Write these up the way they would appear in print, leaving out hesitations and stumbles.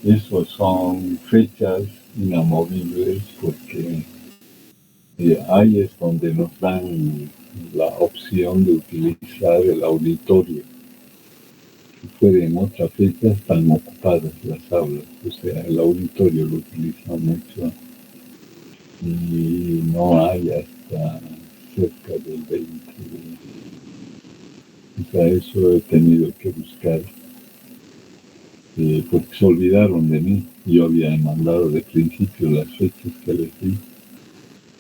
esos son fechas inamovibles porque ahí es donde nos dan la opción de utilizar el auditorio. Si fueran otras fechas, están ocupadas las aulas, o sea, el auditorio lo utiliza mucho y no hay hasta cerca del 20. O sea, eso he tenido que buscar porque se olvidaron de mí. Yo había mandado de principio las fechas que les di.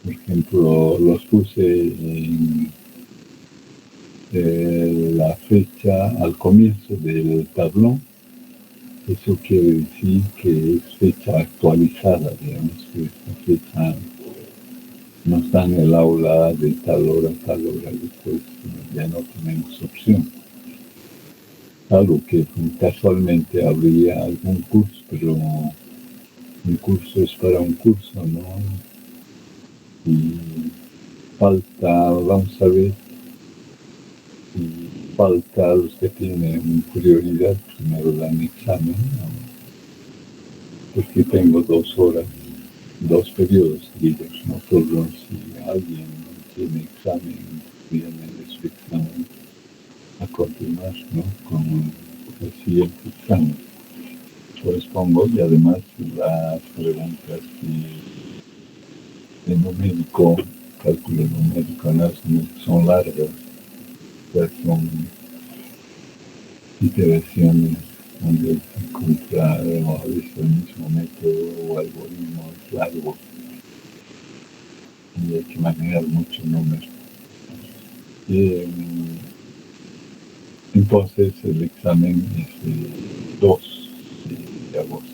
Por ejemplo, los puse en la fecha al comienzo del tablón. Eso quiere decir que es fecha actualizada, digamos, que esta fecha no está en el aula de tal hora, después ya no tenemos opción. Algo que casualmente habría algún curso, pero un curso es para un curso, ¿no? Y falta, vamos a ver, y falta los que tienen prioridad, primero dan examen, ¿no? Porque tengo 2 horas, 2 periodos libres, ¿no? Todos, si alguien tiene examen, viene su examen a continuar, ¿no? Con el siguiente examen. Pues pongo, y además las preguntas de numérico, cálculo numérico, son largas, o sea, son iteraciones donde hay que encontrar a veces el mismo método o algoritmos largos y hay que manejar muchos números. Entonces el examen es el 2 de agosto.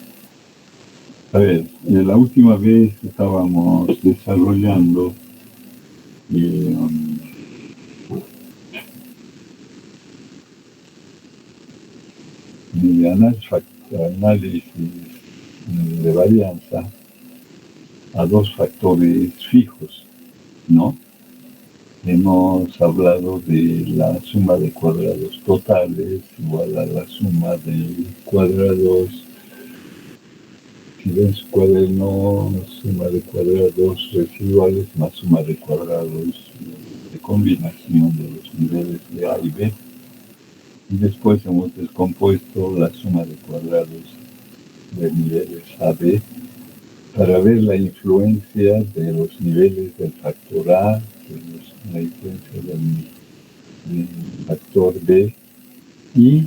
A ver, la última vez estábamos desarrollando mi análisis de varianza a 2 factores fijos, ¿no? Hemos hablado de la suma de cuadrados totales igual a la suma de cuadrados, si ven su cuaderno, suma de cuadrados residuales más suma de cuadrados de combinación de los niveles de A y B. Y después hemos descompuesto la suma de cuadrados de niveles A-B para ver la influencia de los niveles del factor A, la influencia del factor B, y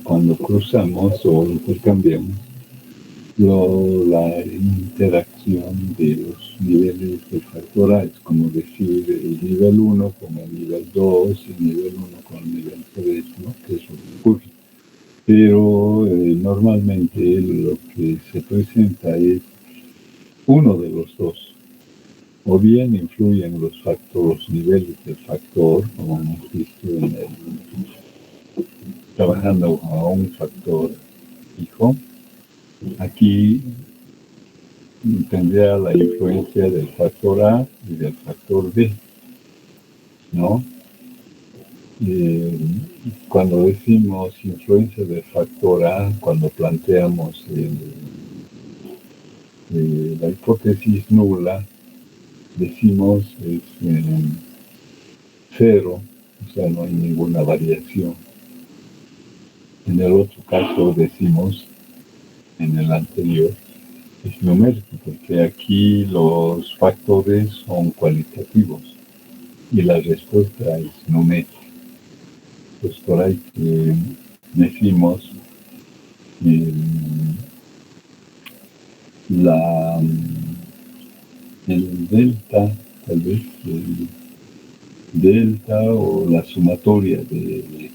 cuando cruzamos o intercambiamos la interacción de los niveles del factor A, es como decir el nivel 1 con el nivel 2, el nivel 1 con el nivel 3, ¿no? Que es lo que ocurre. Pero normalmente lo que se presenta es uno de los dos. O bien influyen los niveles del factor, como hemos visto trabajando a un factor fijo. Aquí tendría la influencia del factor A y del factor B, ¿no? Cuando decimos influencia del factor A, cuando planteamos la hipótesis nula, decimos es 0, o sea, no hay ninguna variación. En el otro caso decimos, en el anterior, es numérico, porque aquí los factores son cualitativos y la respuesta es numérica. Pues por ahí que decimos el delta, tal vez el delta o la sumatoria de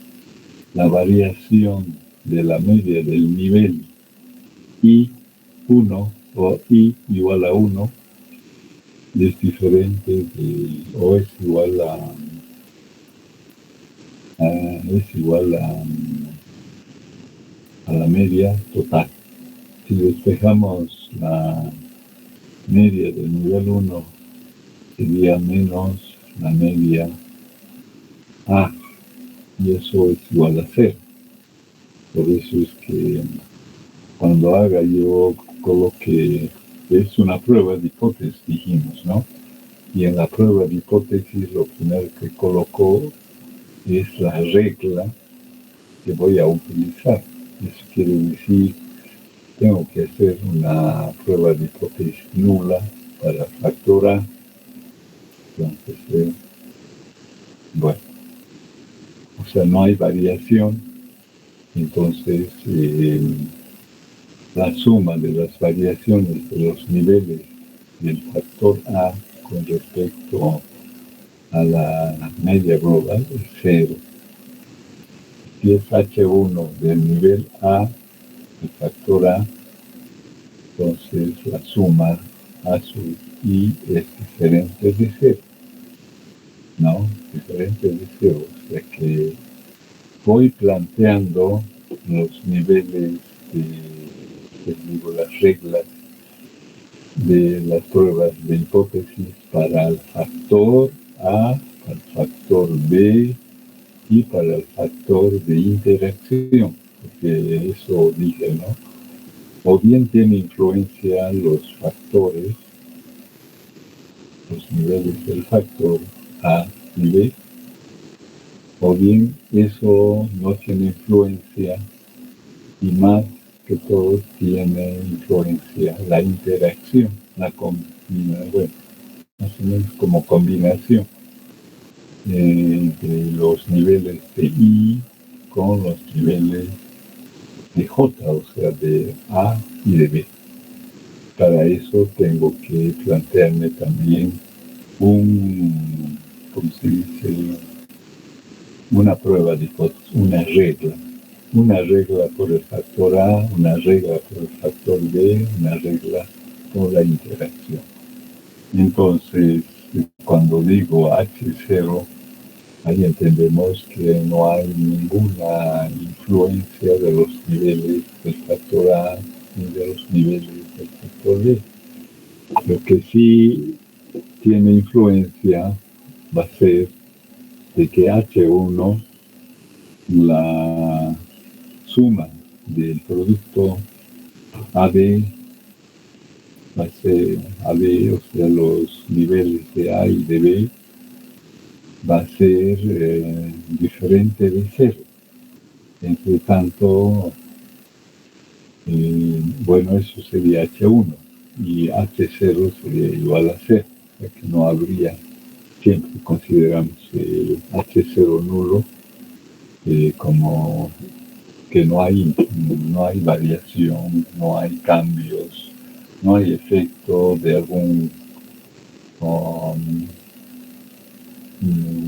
la variación de la media del nivel I1 o I igual a 1 es diferente o es igual a la media total. Si despejamos la media del nivel 1 sería menos la media A y eso es igual a 0. Por eso es que cuando haga yo coloque, es una prueba de hipótesis, dijimos, ¿no? Y en la prueba de hipótesis lo primero que coloco es la regla que voy a utilizar. Eso quiere decir, tengo que hacer una prueba de hipótesis nula para factor A. Entonces, bueno, o sea, no hay variación. Entonces, la suma de las variaciones de los niveles del factor A con respecto a la media global es cero. Si es H1 del nivel A, el factor A, entonces la suma A sub I es diferente de cero, ¿no? Diferente de cero. O sea que voy planteando los niveles digo, las reglas de las pruebas de hipótesis para el factor A, para el factor B y para el factor de interacción, porque eso dije, ¿no? O bien tiene influencia los factores, los niveles del factor A y B, o bien eso no tiene influencia y más que todo tiene influencia la interacción, la combinación, bueno, más o menos como combinación de los niveles de I con los niveles de J, o sea, de A y de B. Para eso tengo que plantearme también ¿cómo se dice? Una prueba de hipótesis, una regla por el factor A, una regla por el factor B, una regla por la interacción. Entonces, cuando digo H0, ahí entendemos que no hay ninguna influencia de los niveles del factor A ni de los niveles del factor B. Lo que sí tiene influencia va a ser de que H1, la suma del producto AB va a ser AB, o sea, los niveles de A y de B, va a ser diferente de cero. Entre tanto, bueno, eso sería H1 y H0 sería igual a 0, o sea que no habría, siempre consideramos el H0 nulo como que no hay variación, no hay cambios, no hay efecto de algún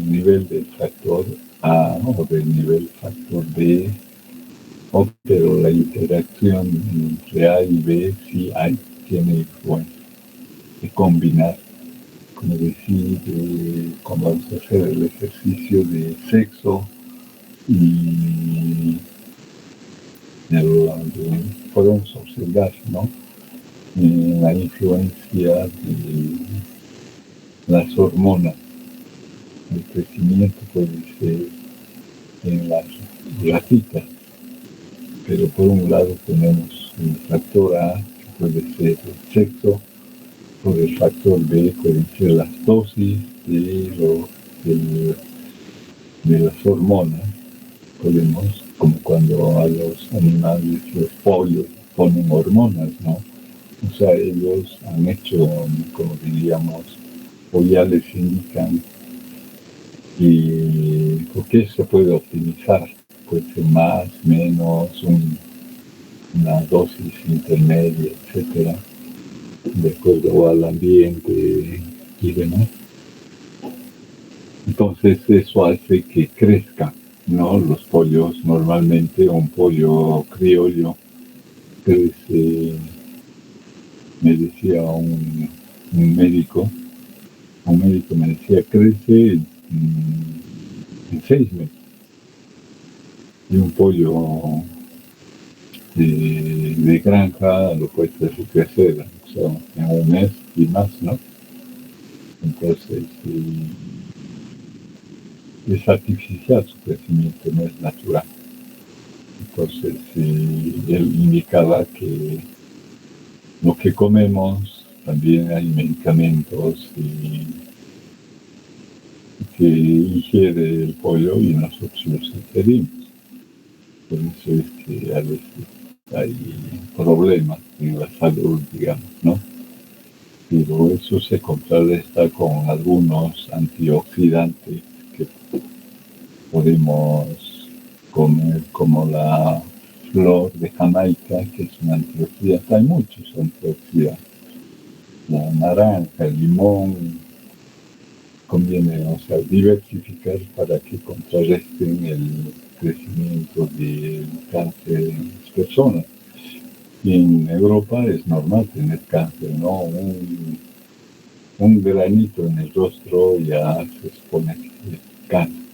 nivel del factor A o del nivel factor B, pero la interacción entre A y B sí tiene influencia. De combinar, como decir, como vamos a hacer el ejercicio de sexo y podemos observar, ¿no? La influencia de las hormonas. El crecimiento puede ser en las ratitas, pero por un lado tenemos el factor A, que puede ser el sexo, por el factor B pueden ser las dosis de las hormonas. Podemos, como cuando a los animales, los pollos, ponen hormonas, ¿no? O sea, ellos han hecho, como diríamos, o ya les indican, y porque se puede optimizar, puede ser más, menos, una dosis intermedia, etcétera, de acuerdo al ambiente y demás. Entonces eso hace que crezcan, ¿no? Los pollos, normalmente un pollo criollo crece, me decía un médico me decía, crece en 6 meses. Y un pollo de granja lo puedes hacer crecer, o sea, en un mes y más, ¿no? Entonces, es artificial su crecimiento, no es natural. Entonces, él indicaba que lo que comemos, también hay medicamentos que ingiere el pollo y nosotros los ingerimos. Por eso es que a veces hay problemas en la salud, digamos, ¿no? Pero eso se contrarresta con algunos antioxidantes que podemos comer, como la flor de Jamaica, que es un antioxidante. Hay muchos antioxidantes. La naranja, el limón, conviene, o sea, diversificar para que contrarresten el crecimiento del cáncer en las personas. Y en Europa es normal tener cáncer, ¿no? Un granito en el rostro ya se supone que es cáncer,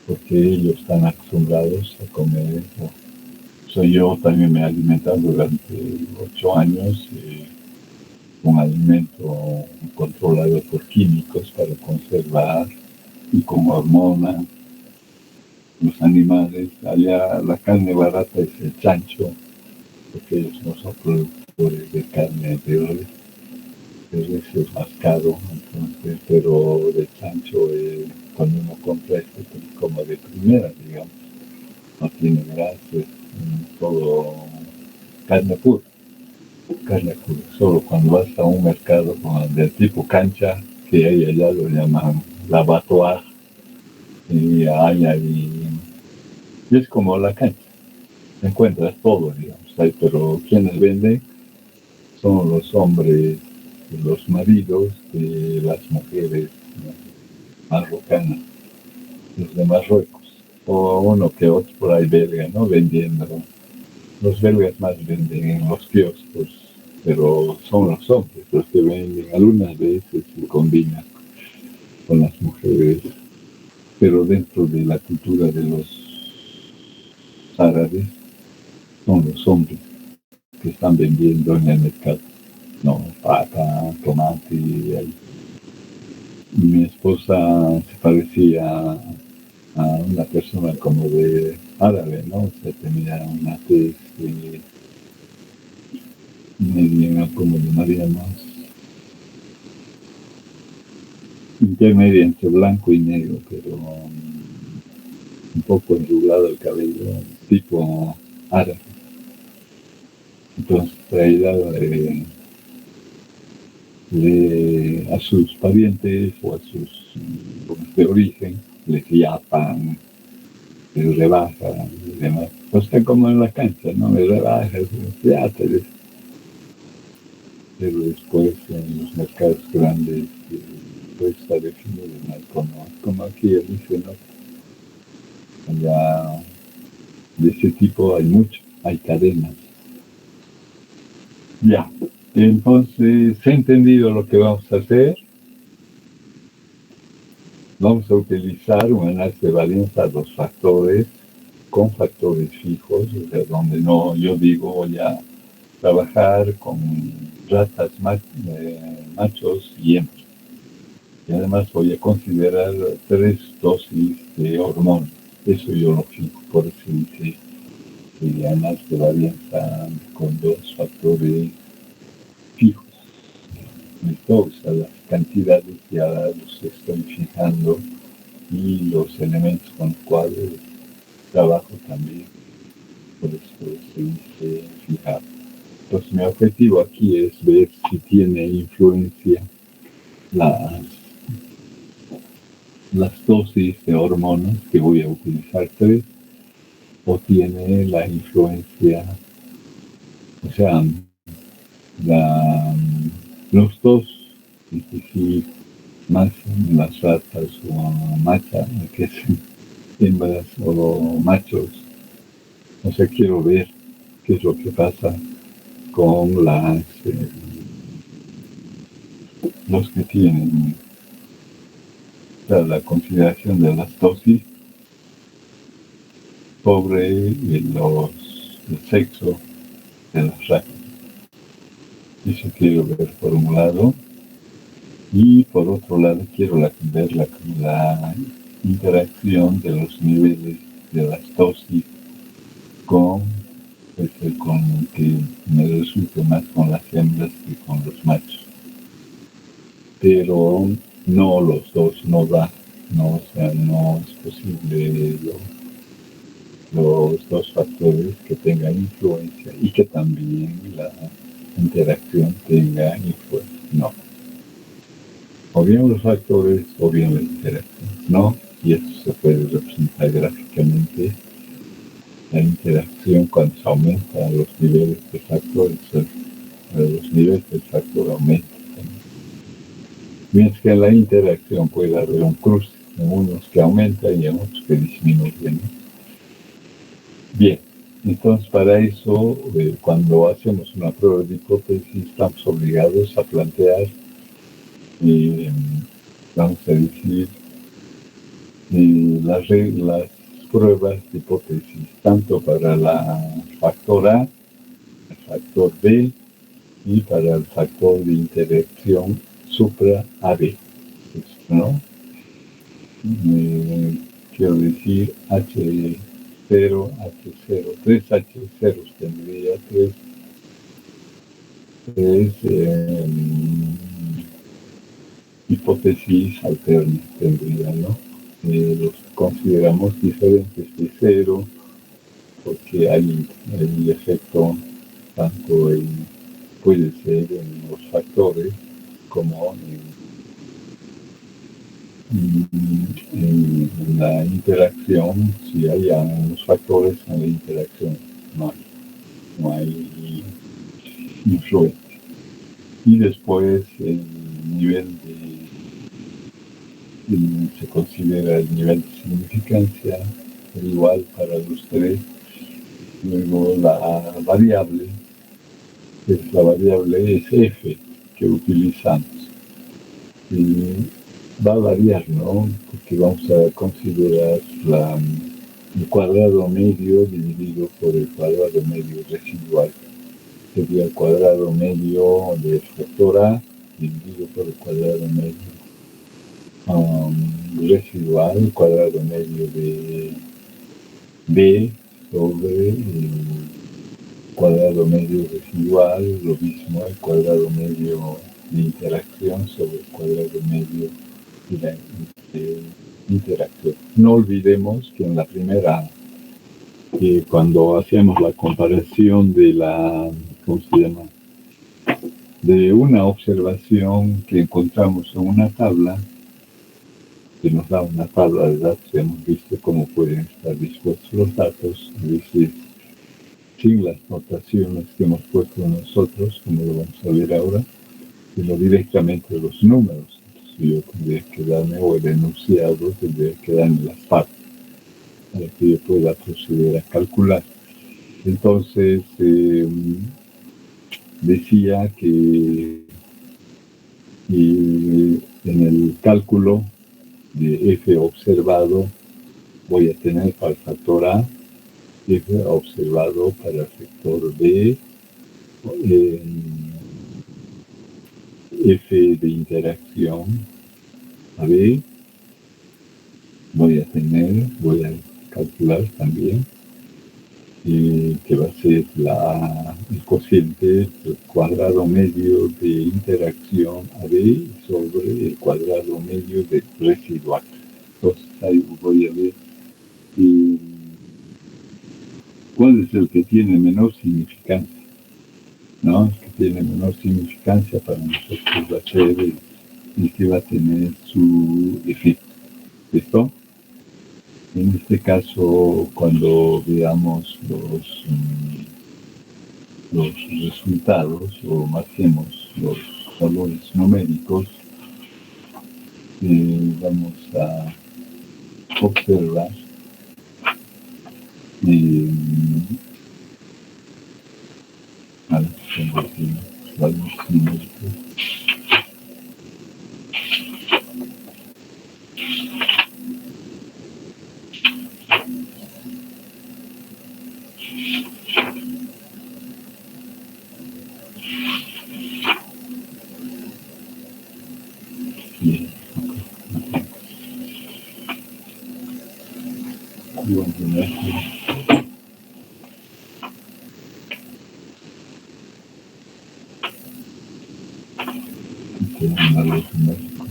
porque ellos están acostumbrados a comer eso. Yo también me he alimentado durante 8 años un alimento controlado por químicos para conservar y con hormonas los animales. Allá la carne barata es el chancho, porque ellos no son productores de carne de res, es más caro, entonces, pero de chancho cuando uno compra esto como de primera, digamos, no tiene grasa, todo carne pura. Carne pura. Solo cuando vas a un mercado del tipo cancha, que hay allá lo llaman l'abattoir, y es como la cancha, encuentras todo, digamos, pero quienes venden son los hombres, los maridos de las mujeres, ¿no?, marrocanas, los de Marruecos, o uno que otro por ahí belga, ¿no?, vendiendo. Los belgas más venden en los kioscos, pero son los hombres los que venden. Algunas veces se combinan con las mujeres, pero dentro de la cultura de los árabes son los hombres que están vendiendo en el mercado. No, papa, tomate. Mi esposa se parecía a una persona como de árabe, ¿no? O sea, tenía una tez media, como llamaríamos, intermedia entre blanco y negro, pero un poco enrugado el cabello, tipo árabe. Entonces, traída a sus parientes o a sus de origen, les yapan, les rebajan y demás. O sea, como en la cancha, ¿no? Les rebajas, ya pero después en los mercados grandes pues está definido, ¿no? Como aquí dice, ¿no? Allá de ese tipo hay mucho, hay cadenas. Ya, entonces he entendido lo que vamos a hacer. Vamos a utilizar un enlace de varianza a los factores con factores fijos, o sea, donde no, yo digo, voy a trabajar con ratas machos y hembras. Y además voy a considerar 3 dosis de hormonas. Eso yo lo fijo, por eso dice enlace de varianza con 2 factores fijos. ¿Listo? O sea, las cantidades ya los estoy fijando y los elementos con los cuales trabajo también. Por eso se dice fijar. Entonces mi objetivo aquí es ver si tiene influencia las dosis de hormonas, que voy a utilizar 3, o tiene la influencia, o sea, los dos, es decir, más las ratas o machas, que es hembras o machos. O sea, quiero ver qué es lo que pasa con los que tienen, o sea, la consideración de las dosis sobre el sexo de las ratas. Eso quiero ver por un lado. Y por otro lado quiero ver la interacción de los niveles de las dosis con, con que me resulte más con las hembras que con los machos. Pero no los dos, no da, no, o sea, no es posible los dos factores que tengan influencia y que también la interacción tenga influencia, no. O bien los factores o bien la interacción, no, y esto se puede representar gráficamente. La interacción cuando se aumentan los niveles de factores, los niveles del factor aumentan. Mientras que en la interacción puede haber un cruce, en unos que aumentan y en otros que disminuyen, ¿no? Bien, entonces para eso, cuando hacemos una prueba de hipótesis, estamos obligados a plantear, vamos a decir, las pruebas de hipótesis, tanto para el factor A, el factor B y para el factor de interacción supra-AB, ¿no? Quiero decir H0, H0, 3 H0 tendría tres hipótesis alternas tendría, ¿no? Los consideramos diferentes de cero porque hay efecto tanto puede ser en los factores como en la interacción. Si hay unos factores en la interacción, no hay influencia. Y después el nivel se considera el nivel de significancia igual para los tres. Luego la variable es f que utilizamos. Y va a variar, ¿no? Porque vamos a considerar el cuadrado medio dividido por el cuadrado medio residual. Sería el cuadrado medio del factor A dividido por el cuadrado medio residual, el cuadrado medio de B sobre el cuadrado medio residual, lo mismo el cuadrado medio de interacción sobre el cuadrado medio de la interacción. No olvidemos que en la primera, cuando hacíamos la comparación de ¿cómo se llama? De una observación que encontramos en una tabla, que nos da una tabla de datos, hemos visto cómo pueden estar dispuestos los datos, a veces sin las notaciones que hemos puesto nosotros, como lo vamos a ver ahora, sino directamente los números. Entonces yo tendría que darme, o el enunciado tendría que darme las partes para que yo pueda proceder a calcular. Entonces decía que en el cálculo de f observado voy a tener para el factor A, f observado para el factor B, f de interacción AB, voy a calcular también que va a ser el cociente del cuadrado medio de interacción AB sobre el cuadrado medio de residual. Entonces ahí voy a ver cuál es el que tiene menor significancia, ¿no? El que tiene menor significancia para nosotros va a ser el que va a tener su efecto. ¿Listo? En este caso, cuando veamos los resultados o marquemos los valores numéricos, vamos a observar tengo aquí los valores numéricos. te dan la luz en México.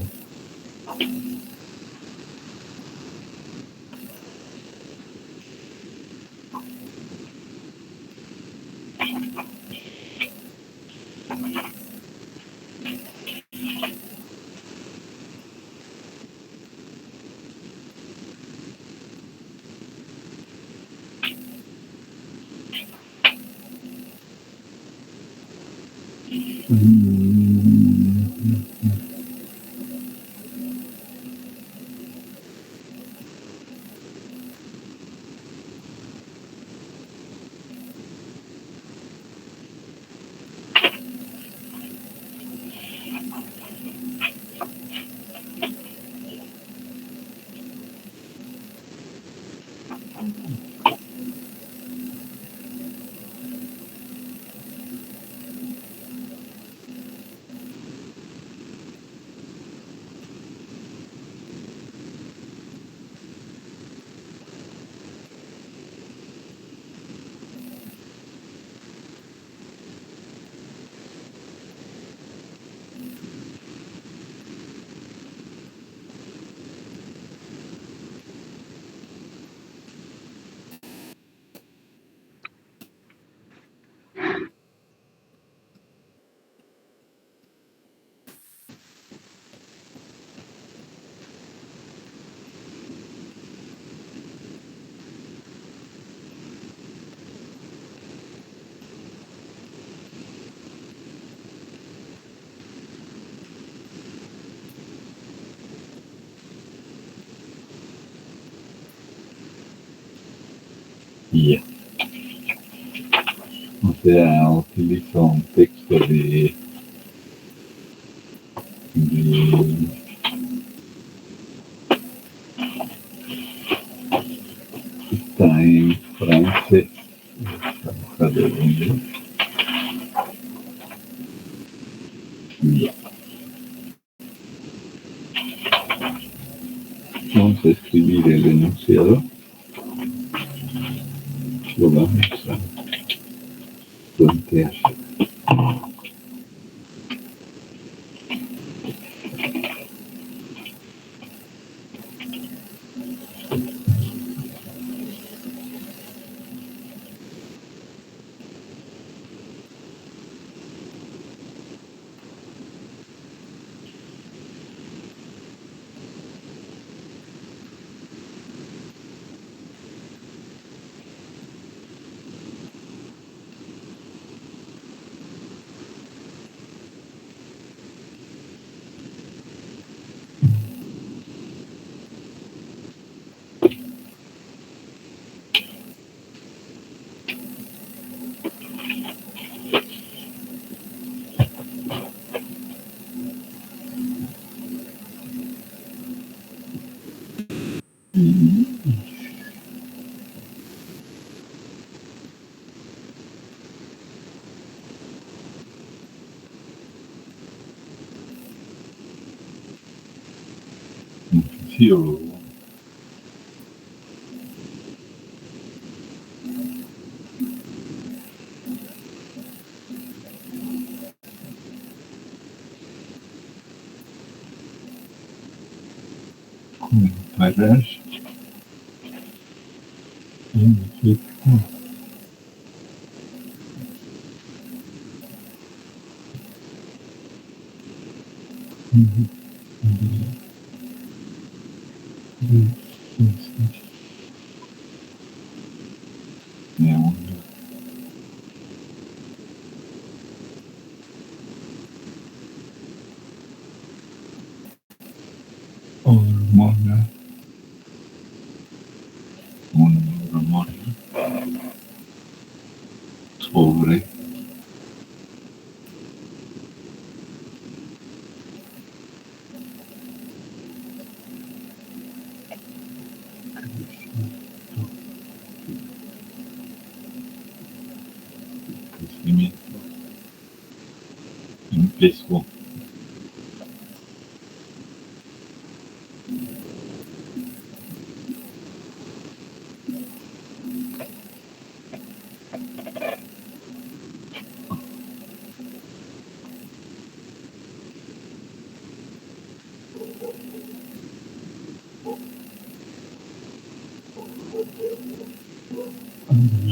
Y ya. O sea, utilizo un texto de está en francés. Vamos a ver dónde. Ya. Vamos a escribir el enunciado. Lo vamos a plantear. Un fisiólogo. Comparar en efecto. Hormona, una hormona sobre crecimiento empezó.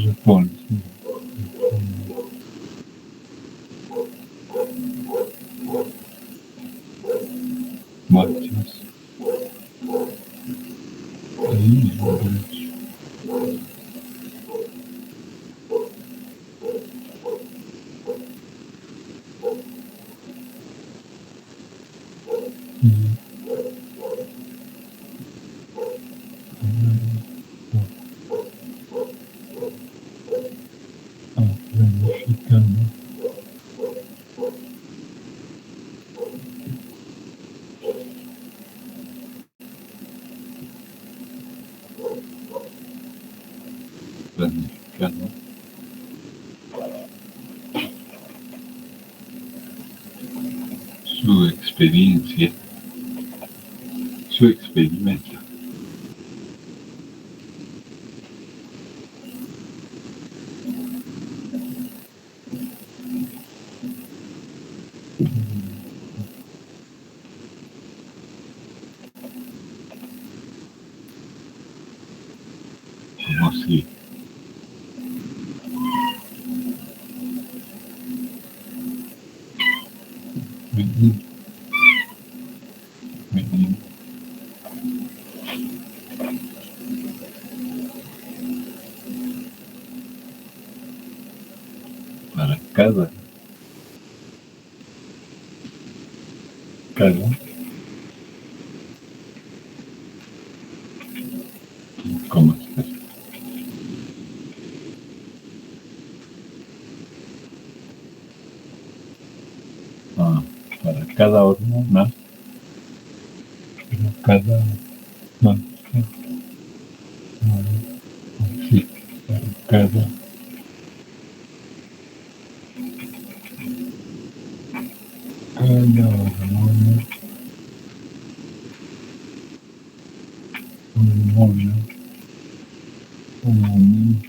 ratones. Machos. Ahí, planificando. Planificando su experiencia, su experimento. Como si venir, venir para cada, ¿cómo estás? Para cada hormona, pero cada más, sí, para cada hormona, un,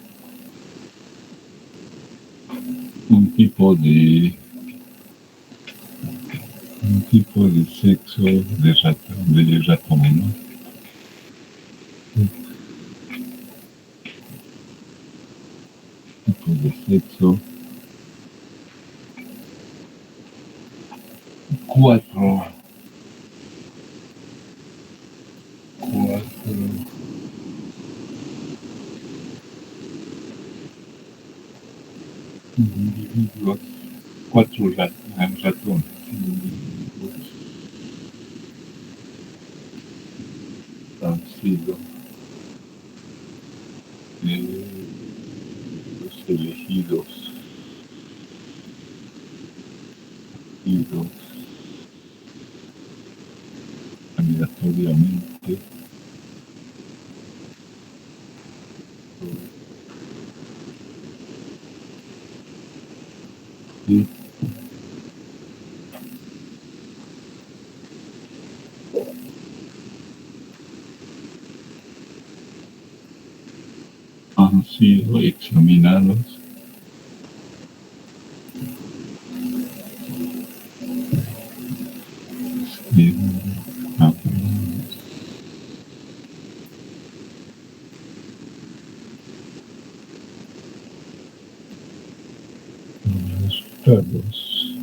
un tipo de sexo de ratón, ¿no? Tipo de sexo, cuatro individuos, ratones, individuos han sido los elegidos aleatoriamente y han sido examinados en los resultados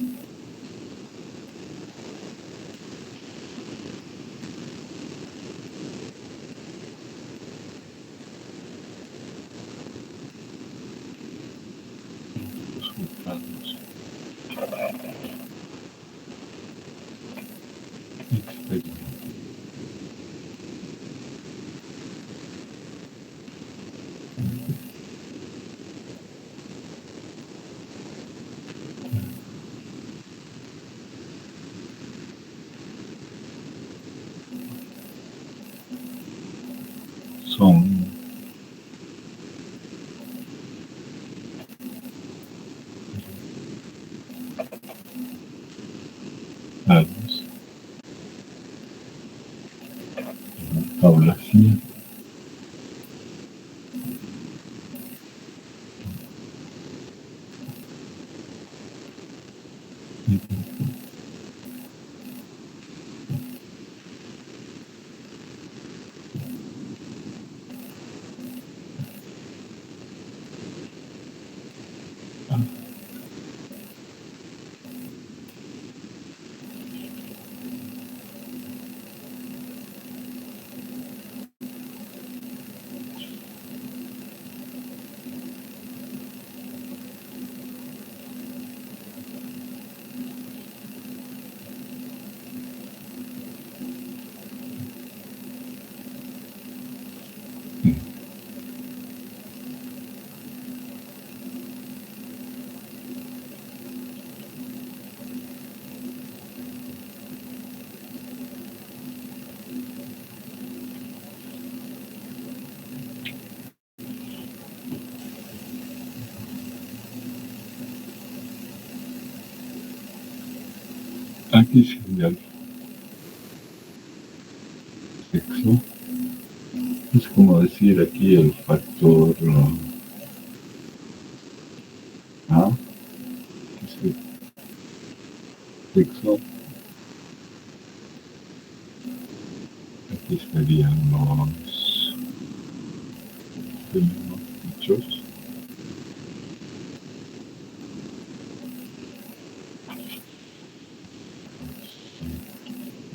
experimentales son dados en la tabla 100 Aquí sería el sexo. Es como decir aquí el factor A, que es el sexo. Aquí estarían los machos.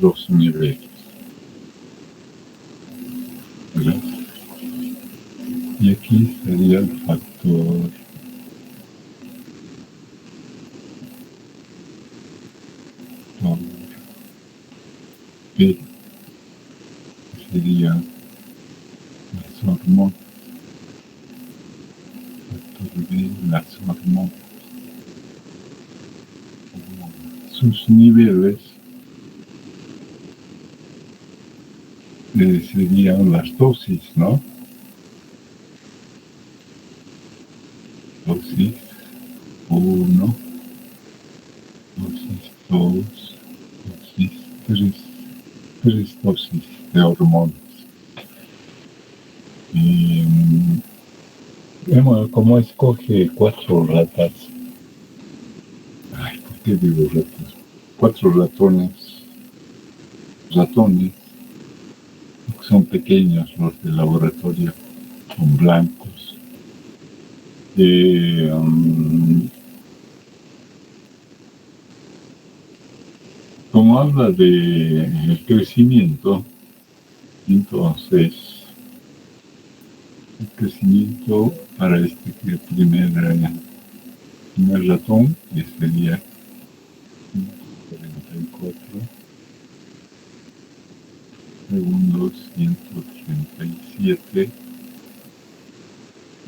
Los niveles, ¿verdad? Y aquí sería el factor B, que sería las hormonas, factor B, las hormonas. Sus niveles serían las dosis, ¿no? Dosis 1, dosis 2, dosis 3, 3 dosis de hormonas. Y como escoge 4 ratas, ay, ¿por qué digo ratas? 4 ratones, que son pequeños los de laboratorio, son blancos. Como habla de el crecimiento, entonces el crecimiento para este primer ratón, que sería 44, segundo 137,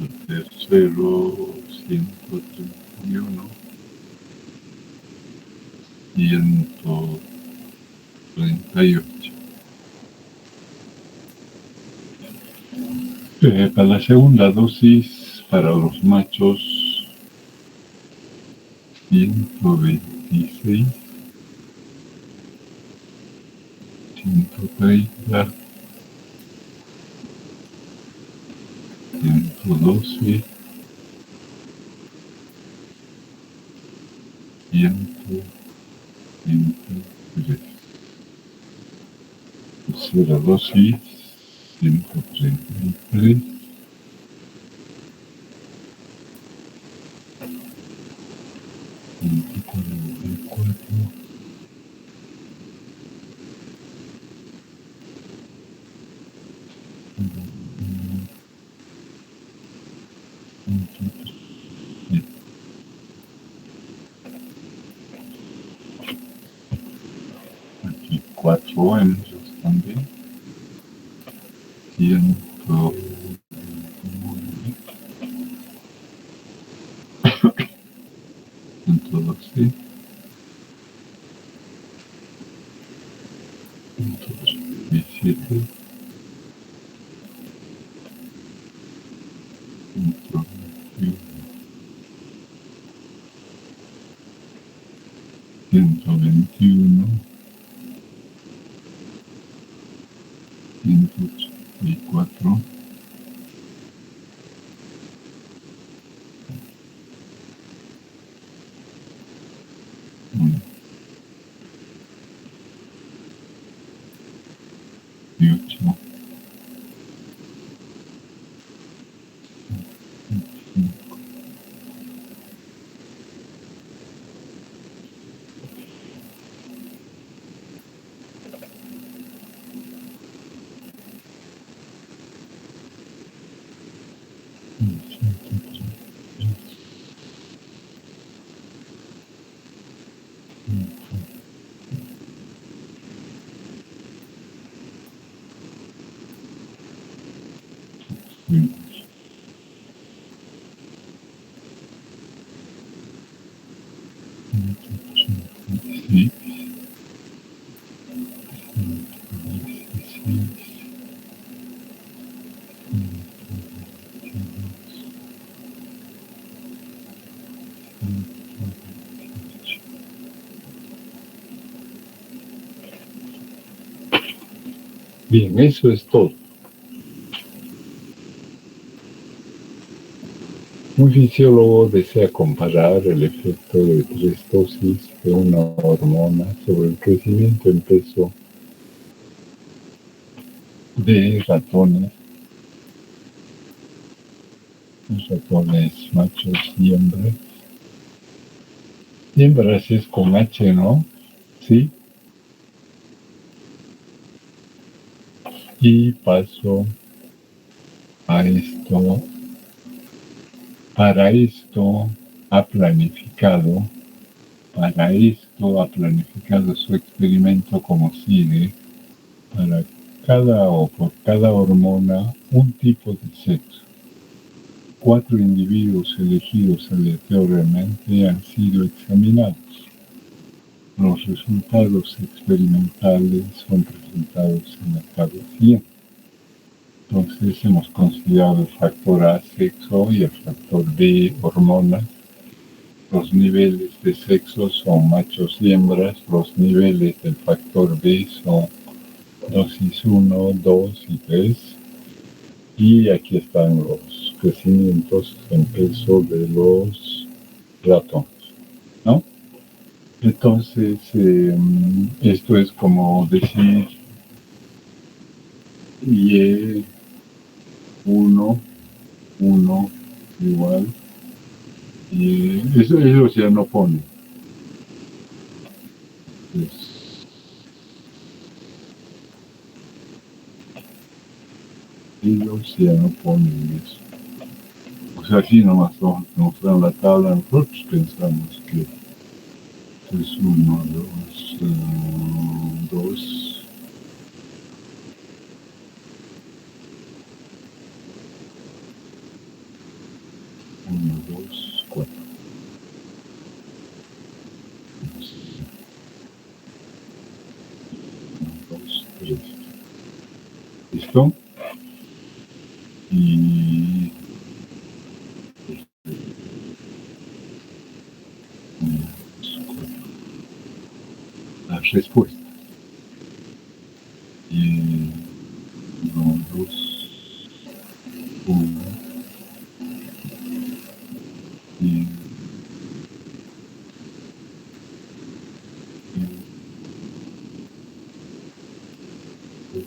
el tercero 131, 138. Para la segunda dosis, para los machos, 126, 130, 112, 123. Tercera dosis, 133, 144, 137. Aquí 4 hembras también, 109, 112, 117, 121, 121, 184, 18, 186, 116, 118, Bien, eso es todo. Un fisiólogo desea comparar el efecto de 3 dosis de una hormona sobre el crecimiento en peso de ratones machos y hembras. Hembras es con H, ¿no? Sí. Y paso a esto. Para esto ha planificado su experimento como sigue. Para cada o por cada hormona, un tipo de sexo. 4 individuos elegidos aleatoriamente han sido examinados. Los resultados experimentales son presentados en la tabla siguiente. Entonces hemos considerado el factor A, sexo, y el factor B, hormonas. Los niveles de sexo son machos y hembras. Los niveles del factor B son dosis 1, 2 y 3. Y aquí están los crecimientos en peso de los ratones, ¿no? Entonces, esto es como decir Y 1, 1 igual, y eso ya no pone. Pues, ellos ya no ponen eso. O sea, así nomás nos dan la tabla, nosotros pensamos que es 1, 2, 2, 1, 2, 4. 1, 2, 3. ¿Listo? Y las respuestas. Y 1, 2, 1, y 2,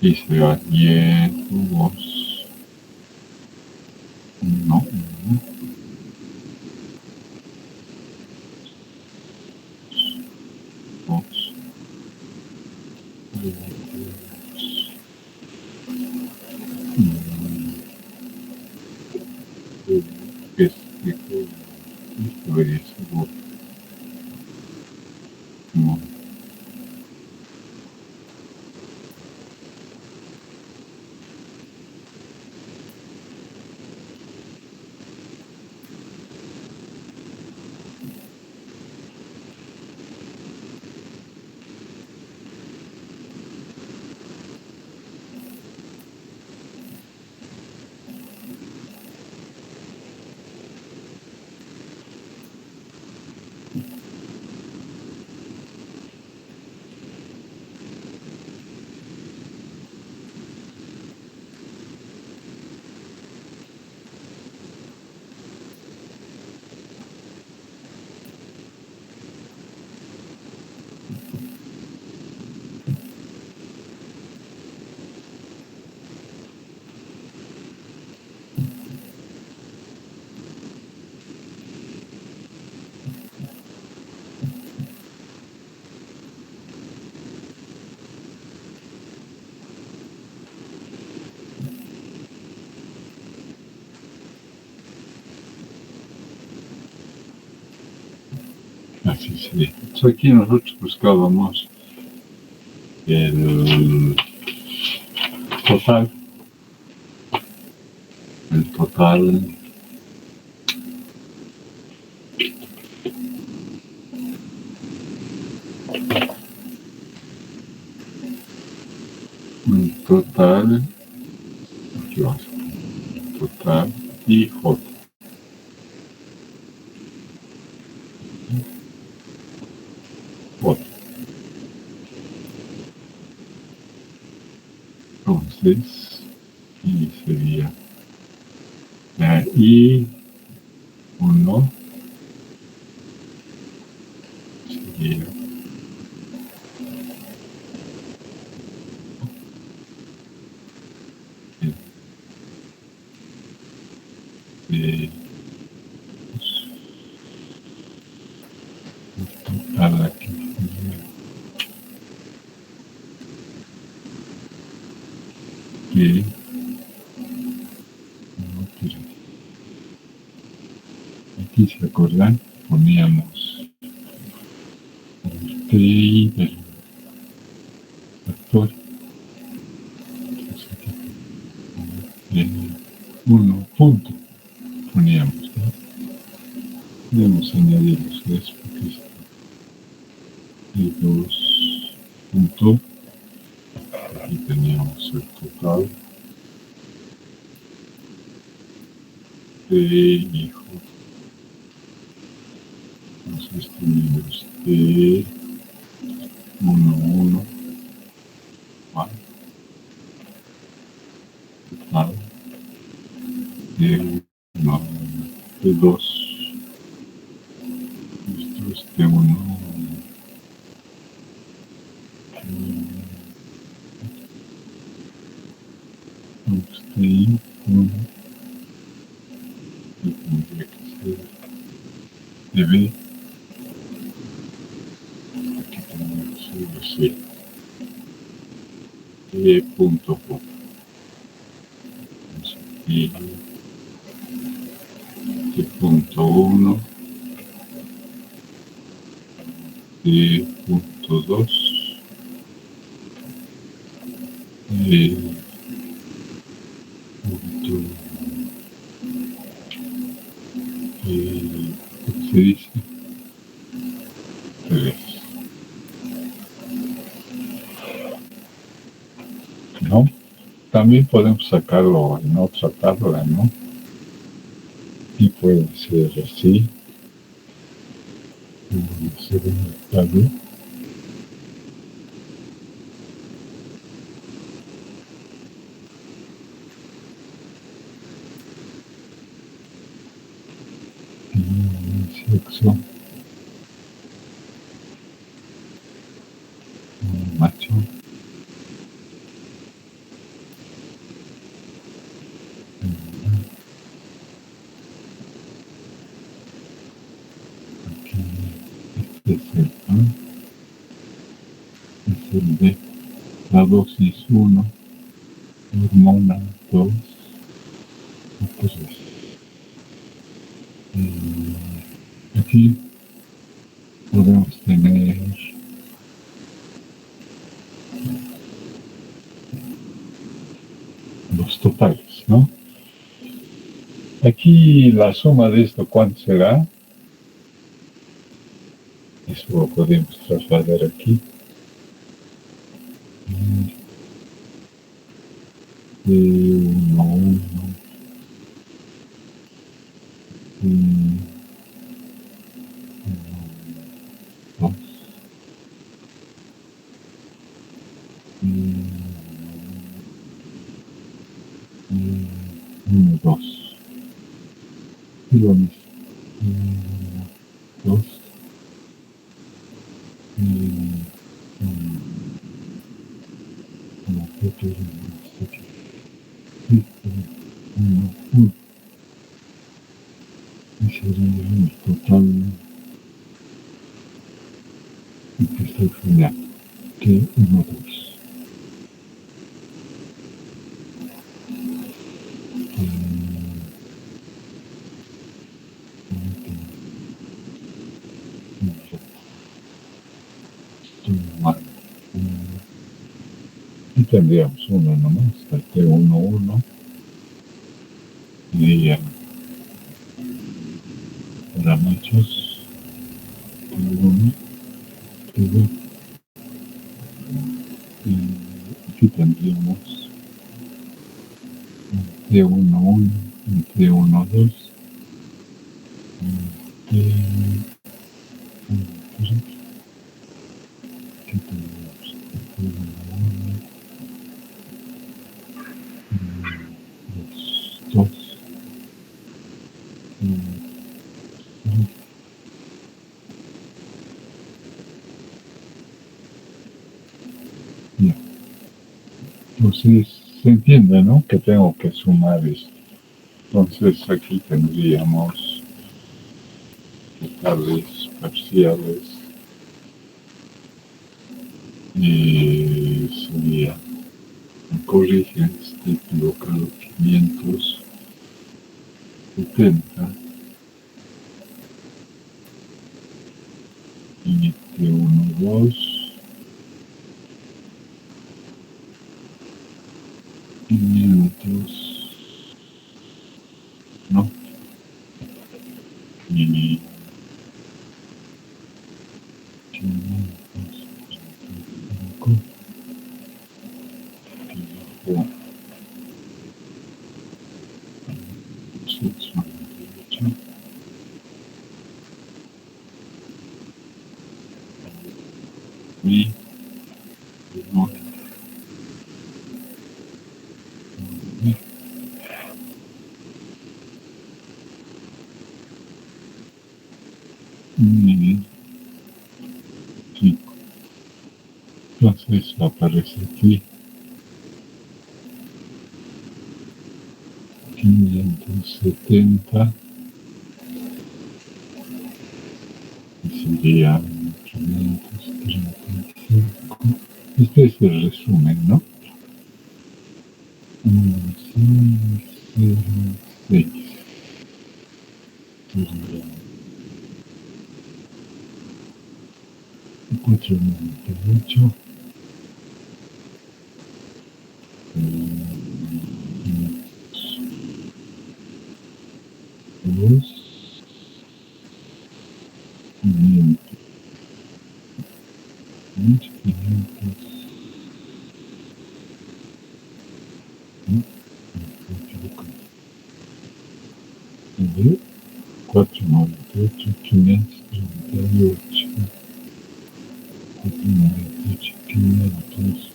y se va 10, 2, 1, 2, 3, esto debería ser como Así sería. Entonces aquí nosotros buscábamos el total. El total aquí vamos, total y J. Entonces, y sería la I1 sería el total aquí sería aquí se acuerdan, poníamos el TI del factor, uno punto poníamos, ¿no? Podemos añadir los tres porque está y 2 punto, aquí teníamos el total de hijo. Entonces tenemos de 1, total de 1, de 2, esto es de 1, de 1, tendría que ser de B, aquí tenemos el C, de punto J. Y de punto 1, de punto 2, de punto, ¿cómo se dice? 3. ¿No? También podemos sacarlo en otra tabla, ¿no? Y puede ser así. Se ve tabla. Sexo. Macho. Aquí este es el A. Es el D. La dosis 1. Hormona 2. Entonces, aquí podemos tener los totales, ¿no? Aquí la suma de esto, ¿cuánto será? Eso lo podemos trasladar aquí. De 1, 1, 2, 1, 2. Y lo mismo. 2, 1, y sería el total que estoy fallando, que 1, 2. Suma. Y tendríamos uno nomás, el T11, y para machos, T1, T2, y aquí tendríamos un T11, un T12, un T13, aquí tendríamos T11, dos, ya. Entonces se entiende, ¿no? Que tengo que sumar esto. Entonces aquí tendríamos totales parciales y sería, me corrigen, estoy equivocado, 570 y T12, 500, ¿no? Y 535 y bajo 698 y 9 y 5. Entonces aparece aquí 570 y sería 535. Este es el resumen, ¿no? 1606 sería 498 2 500 500 498 538 498 500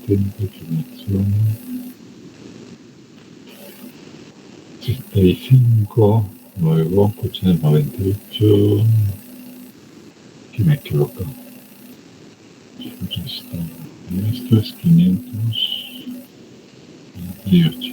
70 que menciona 35, luego 898, que me equivoco. Esto es 528.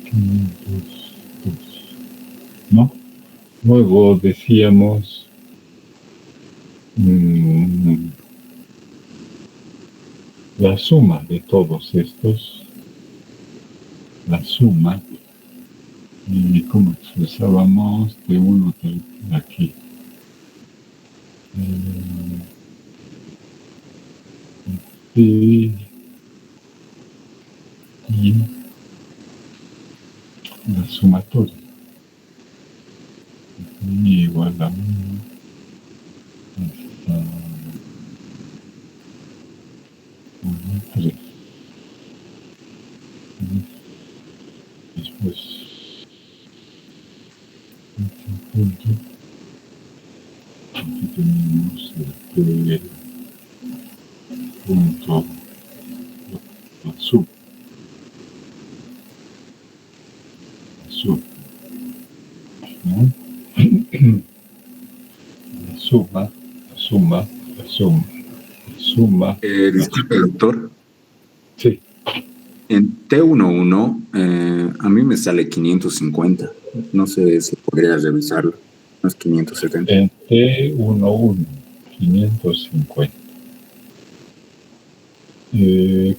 502, ¿no? Luego decíamos la suma de todos estos, la suma, y cómo expresábamos de uno de aquí. Y la sumatoria y igual a 1 hasta 3. Después este punto, aquí tenemos el punto, la suma, ¿no? La suma, la suma, la suma, la suma. Disculpe, doctor. Sí. En T11 a mí me sale 550. No sé si podría revisarlo. No es 570. En T11, 550.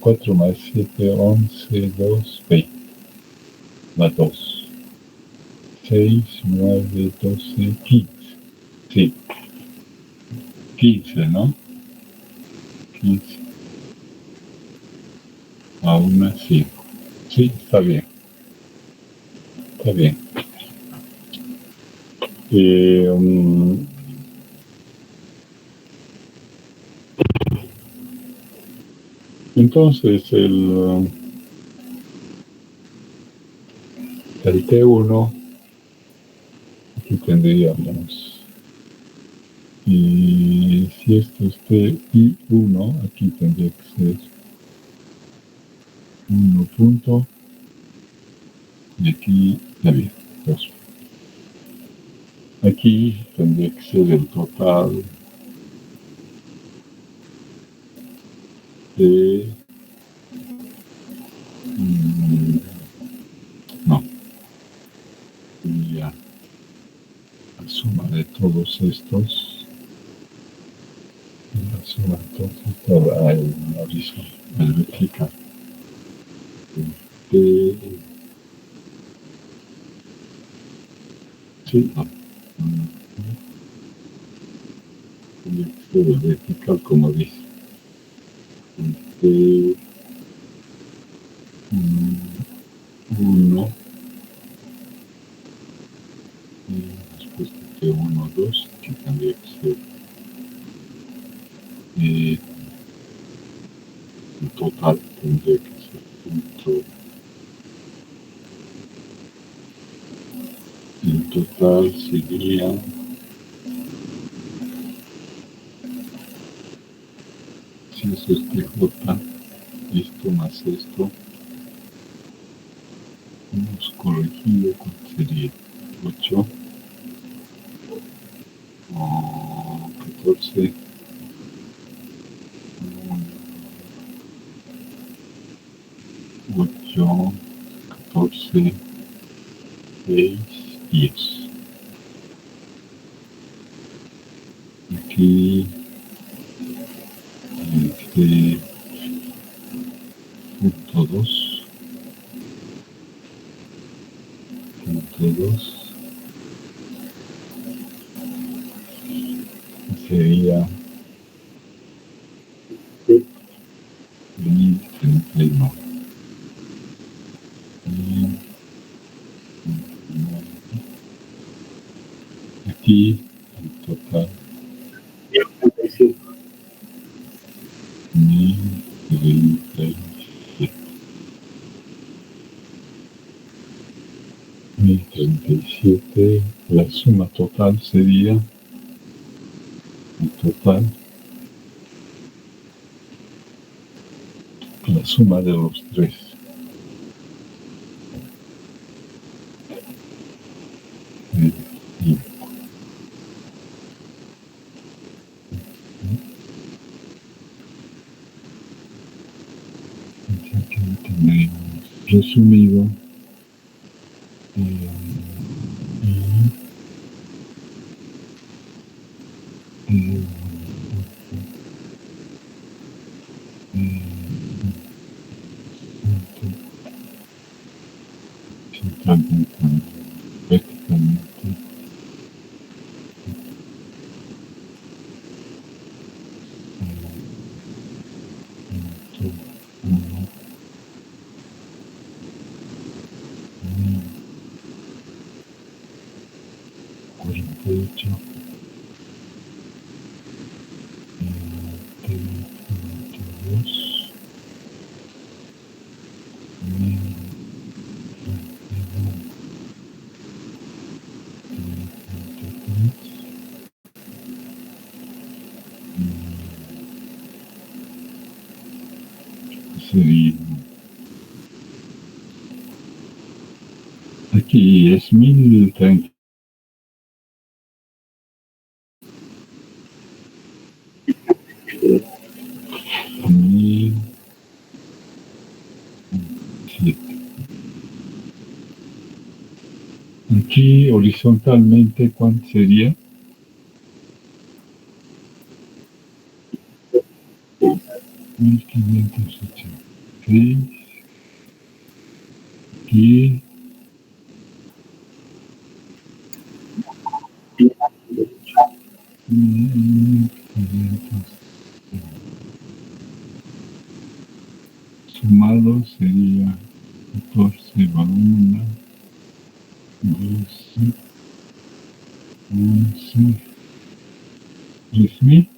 4 más 7, 11, 2, 20. Más 2. 6, 9, 12, 15. Sí. 15, ¿no? 15. Aún así. Sí, está bien. Está bien. Entonces el T1, aquí tendríamos, y si esto es TI1, aquí tendría que ser 1 punto, y aquí está bien, 2. Aquí tendría que ser el total de... no, sería la suma de todos estos, la suma de todos estos, el horizonte, el vertical, de... sí, no, tendría que ser el vertical como dice. De 1 y después de 1, 2, que tendría que ser el total, tendría que ser punto, el total sería si eso es TJ, esto más esto, hemos corregido, ¿cuánto sería? 8 o 14, 8, 14, 6, 10. Aquí, punto 2, punto 2, sería 1039. Aquí el total 1037. 1037. La suma total sería el total, la suma de los tres. Aquí tendremos resumido prácticamente uno, 48, 32, 33, sería, aquí es 1030. Aquí horizontalmente, ¿cuánto sería? 1586. Aquí. Sumado sería 14 va 1, 12, 11, 10,000.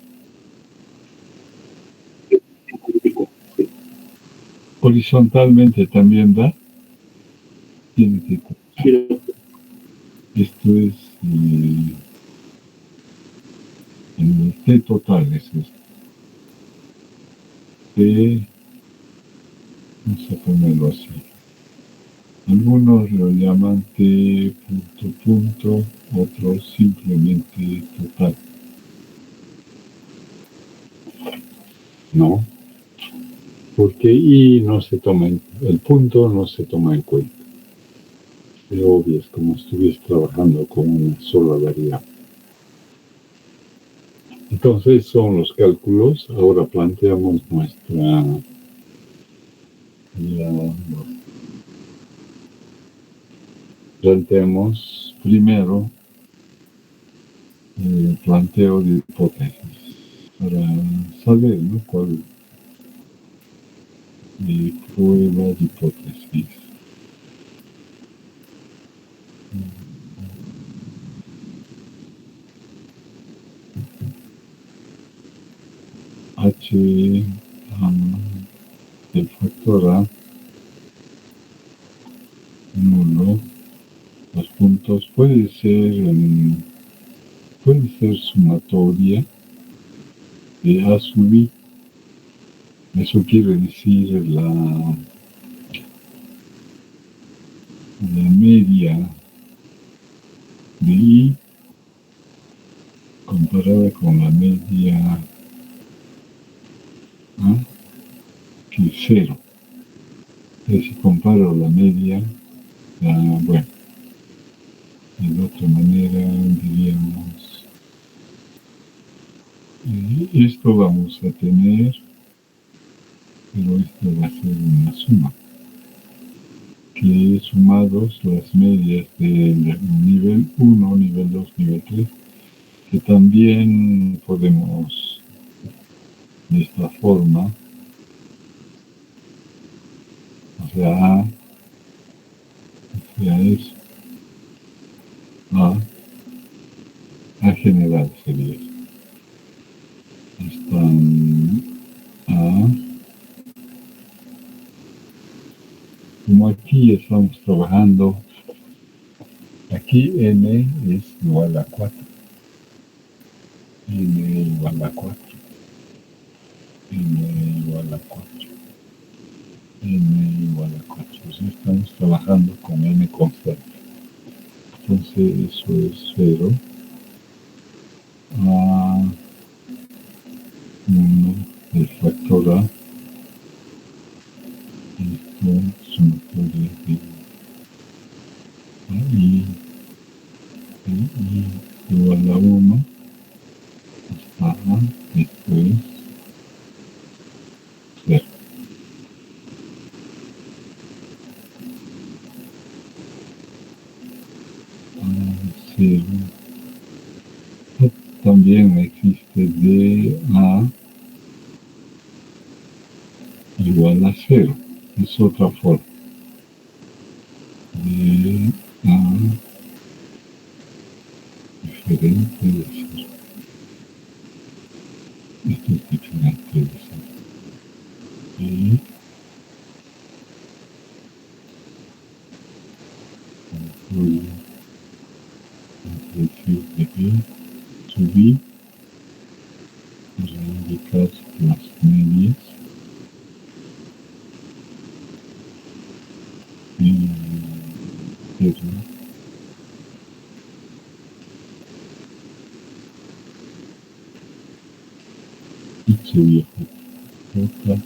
Horizontalmente también da. Tiene que contar. Esto es el T total, es esto. T, vamos a ponerlo así. Algunos lo llaman T punto punto, otros simplemente total. No, porque I no se toma el punto no se toma en cuenta. Es obvio, es como si estuviese trabajando con una sola variable. Entonces son los cálculos. Ahora planteamos planteamos primero el planteo de hipótesis para saber, ¿no?, cuál de prueba de hipótesis. H del factor A nulo. Los puntos puede ser sumatoria de A sub I. Eso quiere decir la media de I comparada con la media A, que es 0. Entonces, si comparo la media, bueno, de otra manera diríamos, esto vamos a tener, pero esto va a ser una suma, que sumados las medias del nivel 1, nivel 2, nivel 3, que también podemos de esta forma, o sea, eso, A general sería eso. Están A, como aquí estamos trabajando, aquí N es igual a 4, N igual a 4, N igual a 4, N igual a 4, o sea, estamos trabajando con N constante. Entonces eso es 0, A 1 del factor A, esto sumatoria de I igual a 1 hasta A, esto es 0. A0. También existe dA igual a 0. Es otra forma. dA diferente de 0. Esto es diferente de 0. Y voy a decir de B sub I para indicar las medias. Y 0. Y sería J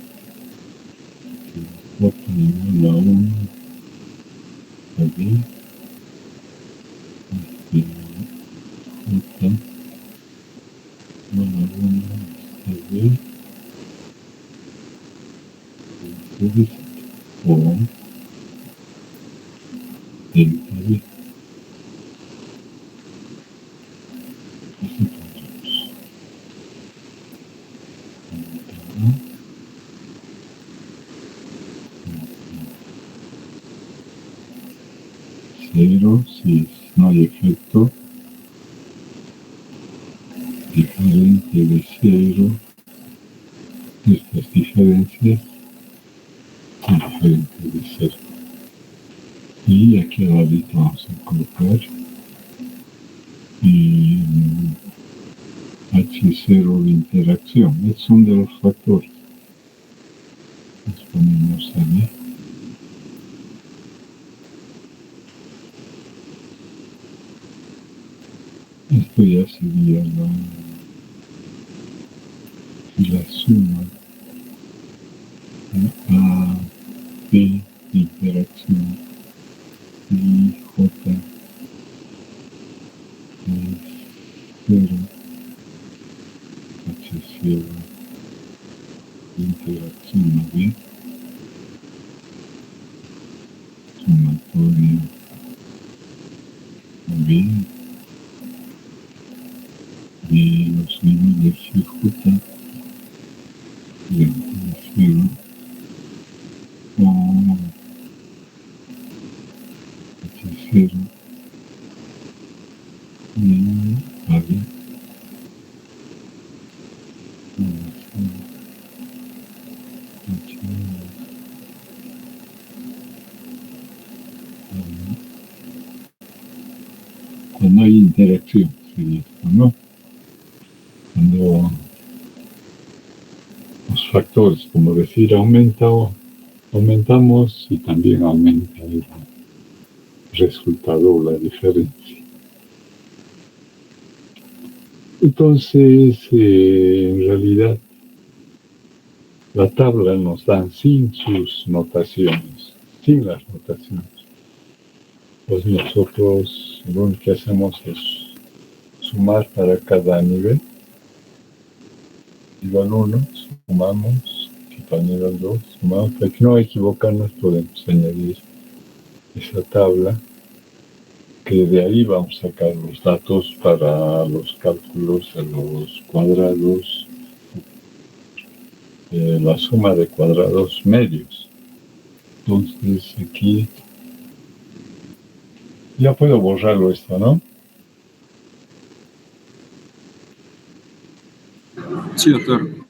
igual a 1 a B Esta, bueno, esta vez, entonces, o esta vez, así pondremos. Cero, si no hay efecto, diferente de cero, estas diferencias son diferentes de cero. Y aquí al ladito vamos a colocar H0 de interacción. Estos son de los factores. Los ponemos ahí. Esto ya sería la suma A, P de interacción y J es 0, H0 de interacción B, sumatorio B de los niveles J de 0 o H0 de AB. Cuando hay interacción, sería esto, ¿no? Cuando los factores, como decir, aumentamos y también aumenta el resultado o la diferencia. Entonces, en realidad, la tabla nos da sin sus notaciones, sin las notaciones. Pues nosotros lo único que hacemos es sumar para cada nivel. Nivel 1, sumamos, para nivel 2, sumamos. Para que no equivocarnos, podemos añadir esa tabla, que de ahí vamos a sacar los datos para los cálculos de los cuadrados, la suma de cuadrados medios. Entonces aquí ya puedo borrarlo esto, ¿no? Sí, doctor.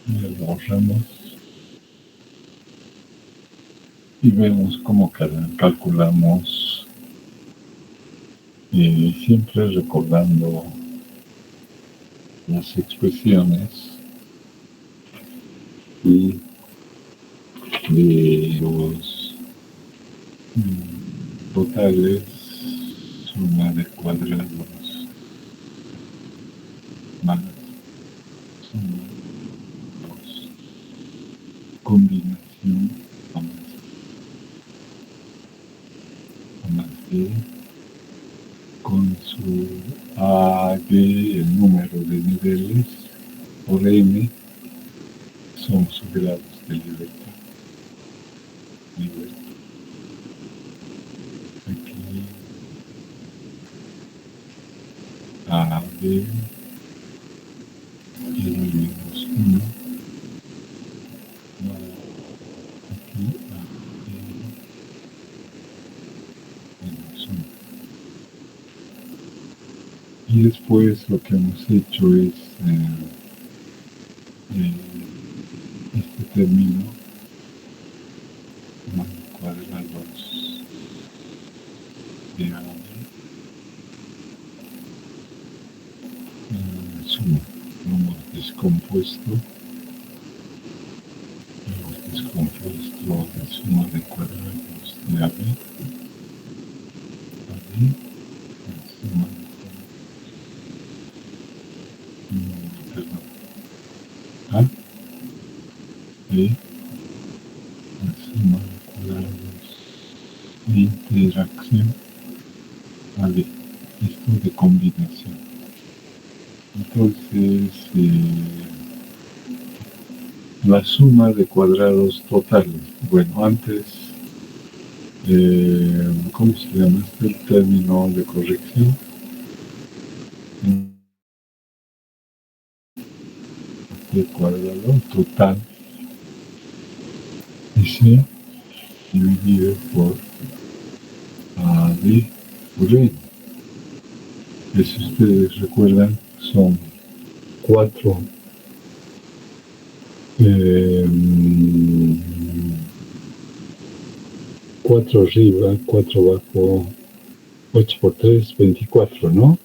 Lo borramos y vemos cómo calculamos, siempre recordando las expresiones y de los totales, suma de cuadrados más suma de los combinación más D con su A, D, el número de niveles, por M son sus grados de libertad. Aquí A, D, y menos 1. Aquí A, D, menos 1. Y después lo que hemos hecho es este término cuadrados de A, suma. Lo hemos descompuesto la suma de cuadrados de AB, la suma A, B, la suma de cuadrados de interacción AB. la suma de cuadrados totales. Bueno, antes, ¿cómo se llama el término de corrección? De cuadrado total y C dividido por AD por N. Si ustedes recuerdan, son 4 arriba, 4 abajo, 8 por 3, 24, ¿no?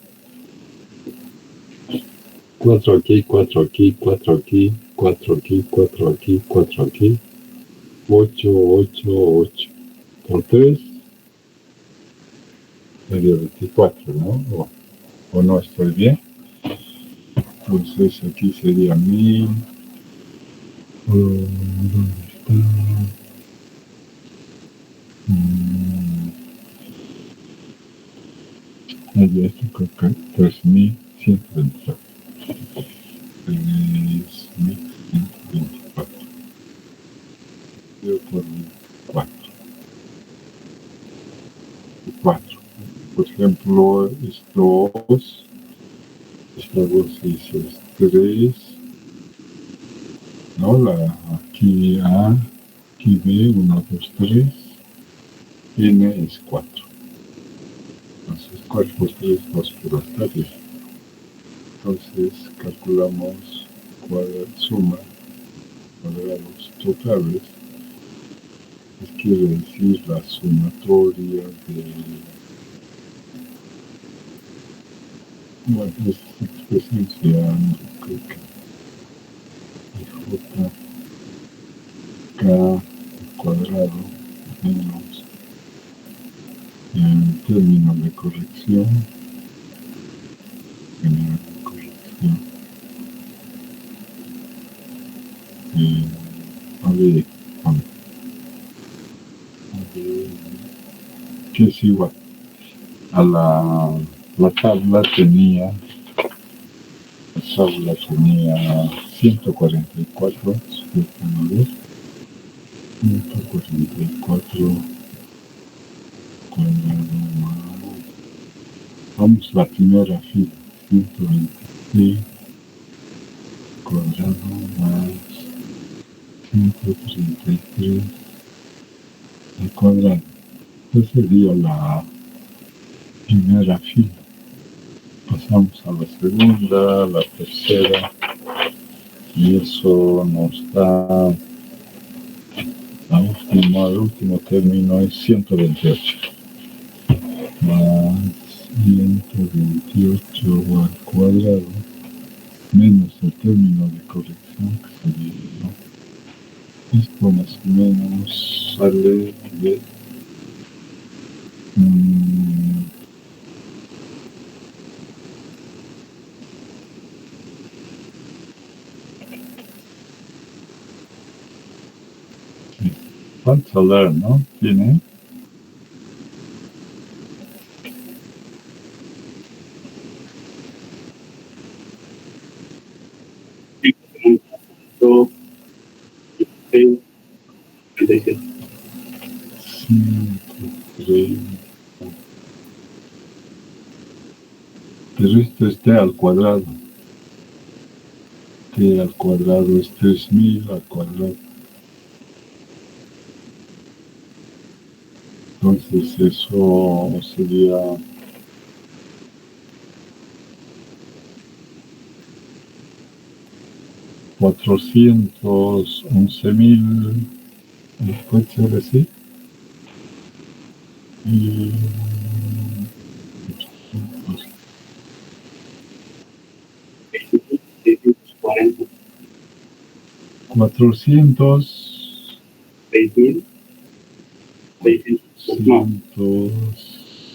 4 aquí, 4 aquí, 4 aquí, 4 aquí, 4 aquí, 4 aquí, 8, 8, 8 por 3, sería 24, ¿no? ¿O no estoy bien? Entonces aquí sería 1000. ¿Dónde está? Allá está con 3124. 3124. Yo por 4. 4. Por ejemplo, estos, esta 2 es 3, ¿no? Aquí A, aquí B, 1, 2, 3, N es 4. Entonces 4 por 3, 2 por 10. Entonces calculamos suma cuadrados totales, quiere decir la sumatoria de, bueno, esta expresión se llama, creo que JK cuadrado menos el término de corrección, general de corrección, que es igual a la tabla tenía 144, 144 cuadrado más, vamos la primera fila, 126 cuadrado más 133 al cuadrado. Esa sería la primera fila. Pasamos a la segunda, a la tercera, y eso nos da el último término es 128. Más 128 al cuadrado menos el término de corrección que sería, ¿no? Esto más o menos sale de ¿cuánto saldrá, no? ¿Tiene? Pero esto es t al cuadrado. T al cuadrado es 3000 al cuadrado. Entonces eso sería 411.000, puede ser así. Y 400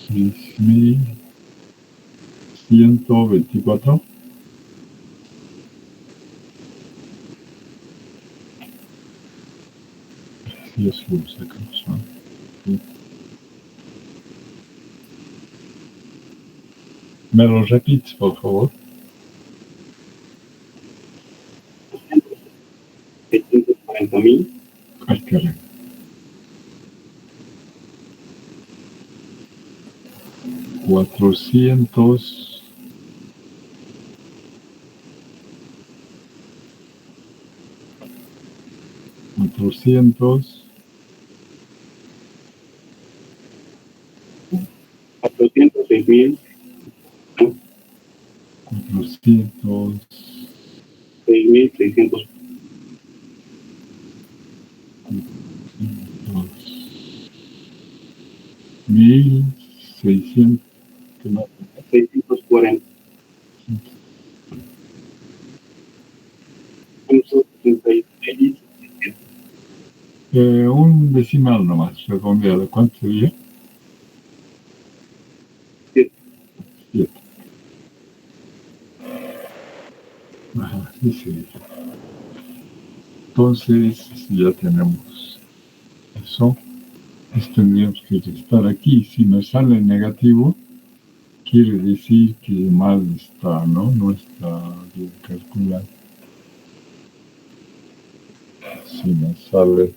6.124. Y eso lo sacamos, ¿no? ¿Me lo repites, por favor? 40.000. Ay, caray. 400. 400. 406.000. 400. 6.600. 1.600. ¿Qué más? 640. 166. Un decimal nomás, redondeado. ¿Cuánto sería? 7. 7. Ajá, sí, sí. Entonces, ya tenemos eso. Tendríamos que estar aquí. Si me sale negativo, quiere decir que mal está, ¿no? No está bien calculado. Si me sale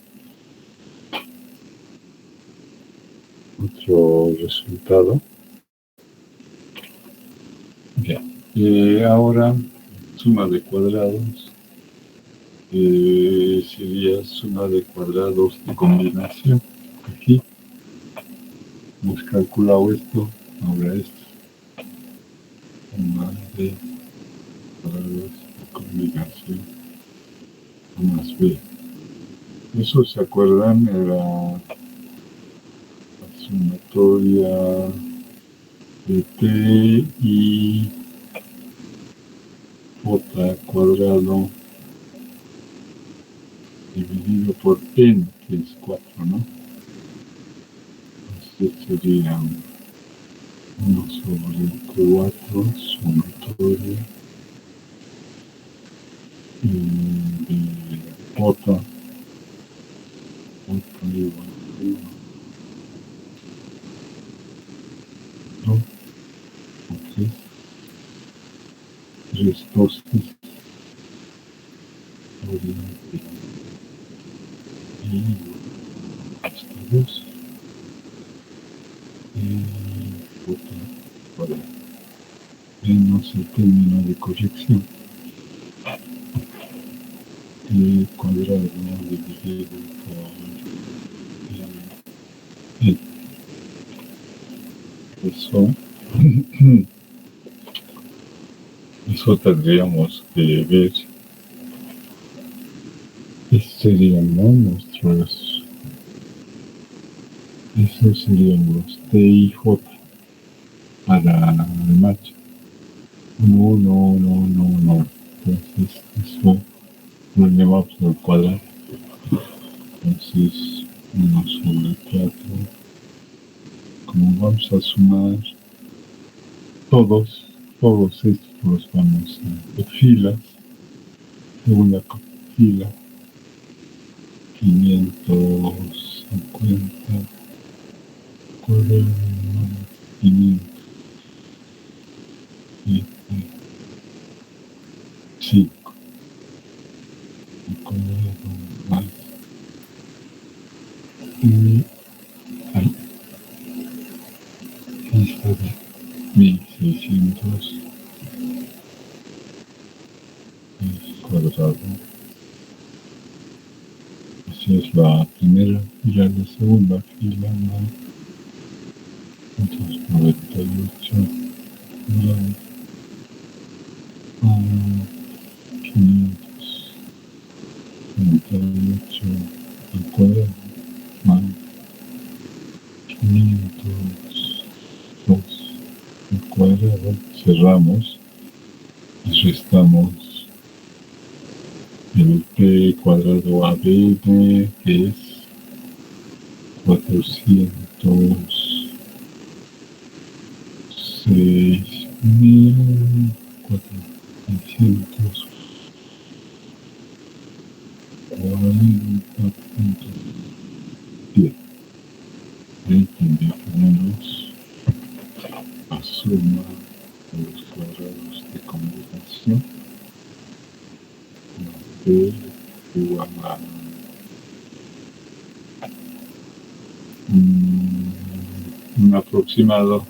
otro resultado. Bien. Ahora, suma de cuadrados. Sería suma de cuadrados de combinación. Aquí hemos calculado esto, ahora esto. Suma de cuadrados de combinación A más B. Eso, ¿se acuerdan? Era la sumatoria de T y J cuadrado dividido por N, que es 4, ¿no? Entonces sería 1 sobre 4 sumatoria de J igual a 1, ¿no? Ok. 3 dosis y hasta 2 y J cuadrado. Menos el término de corrección. Cuadrado dividido por eso tendríamos que ver. Estos serían, ¿no? Esos serían los T y J para el match. No. Entonces, eso lo llevamos al cuadrado. Entonces, 1 sobre 4. Como vamos a sumar todos estos los vamos a filas, segunda fila, 550, 500, 5, más, y ahí, lista de 1.600 cuadrado. Esa es la primera fila, la segunda fila, ¿no? 98, 538 al cuadrado, más 502 al cuadrado, cerramos y restamos el P cuadrado ABD, que es 406.440.10. Ahí tendría que menos la suma de los cuadrados de combinación. B igual a un aproximado.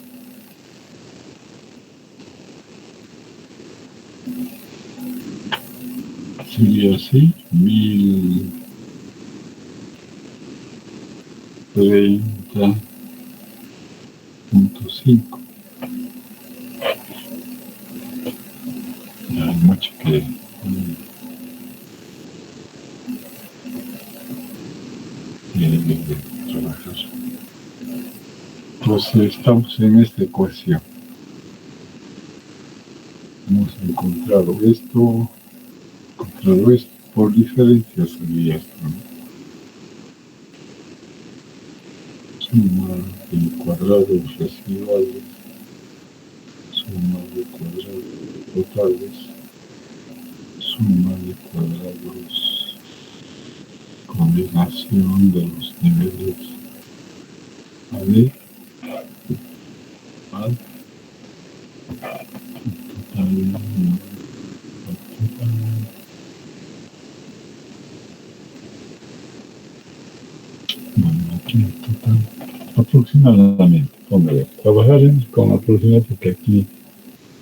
Sería así, 1030.5. Hay mucho que trabajar. Entonces estamos en esta ecuación. Hemos encontrado esto por diferencia sería esto, ¿no? Suma de cuadrados residuales, suma de cuadrados totales, suma de cuadrados, combinación de los niveles, ¿vale? ¿Vale? Bueno, aquí el total, aproximadamente, hombre, trabajar con aproximadamente, porque aquí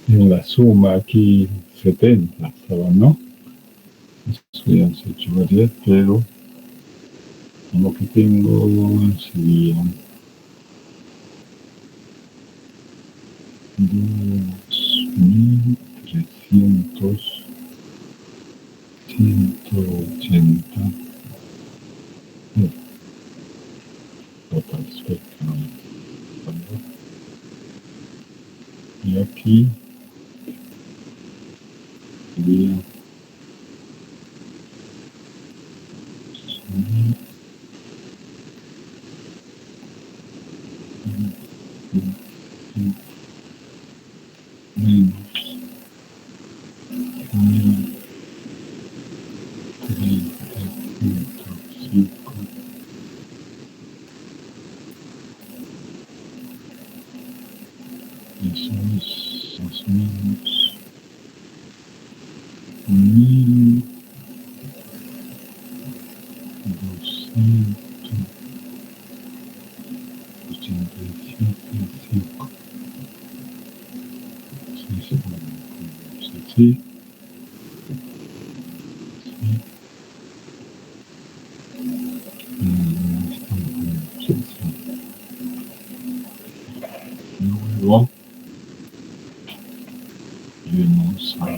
en la suma, aquí 70 estaba, ¿no? Eso ya se ha hecho varias, pero lo que tengo serían 2.300, 180, total, y aquí sería 1.30.5. Eso es más o menos 1.287.5. Sí. Luego vemos a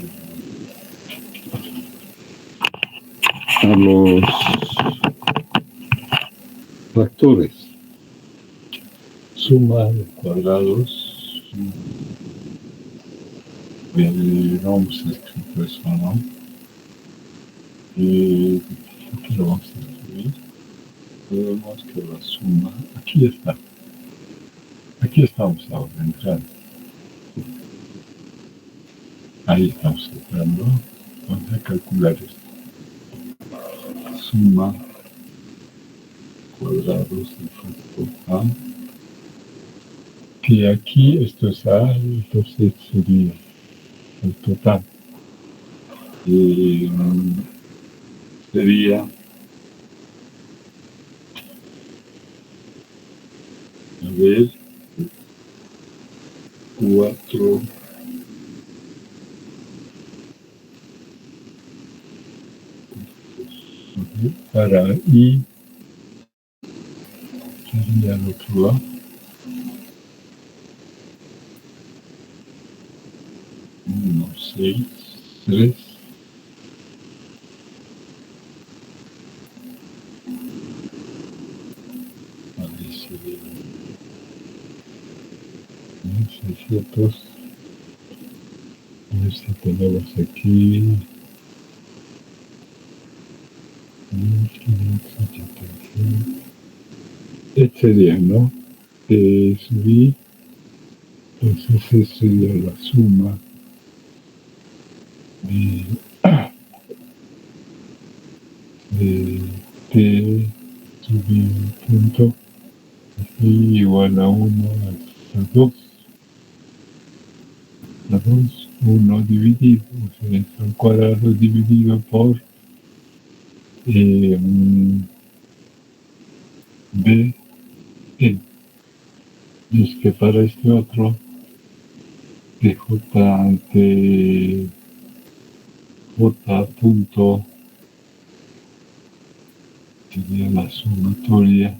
los factores. Suma de cuadrados. Vamos a escribir eso, ¿no? Aquí lo vamos a escribir. Vemos que la suma, aquí está. Aquí estamos ahora entrando. Ahí estamos entrando. Vamos a calcular esto. Suma cuadrados del factor A. Que aquí esto es A, entonces sería el total. Sería a ver 4 para I sería al otro lado. Uno, 6, 3. Ahí sería 1600. Este tenemos aquí 1586. Este sería, ¿no? Subí. Entonces esa sería la suma de T subí un punto y igual a 1 a 2. A 2, 1 dividido, o sea, es al cuadrado dividido por B, es que para este otro, de J ante J punto sería la sumatoria.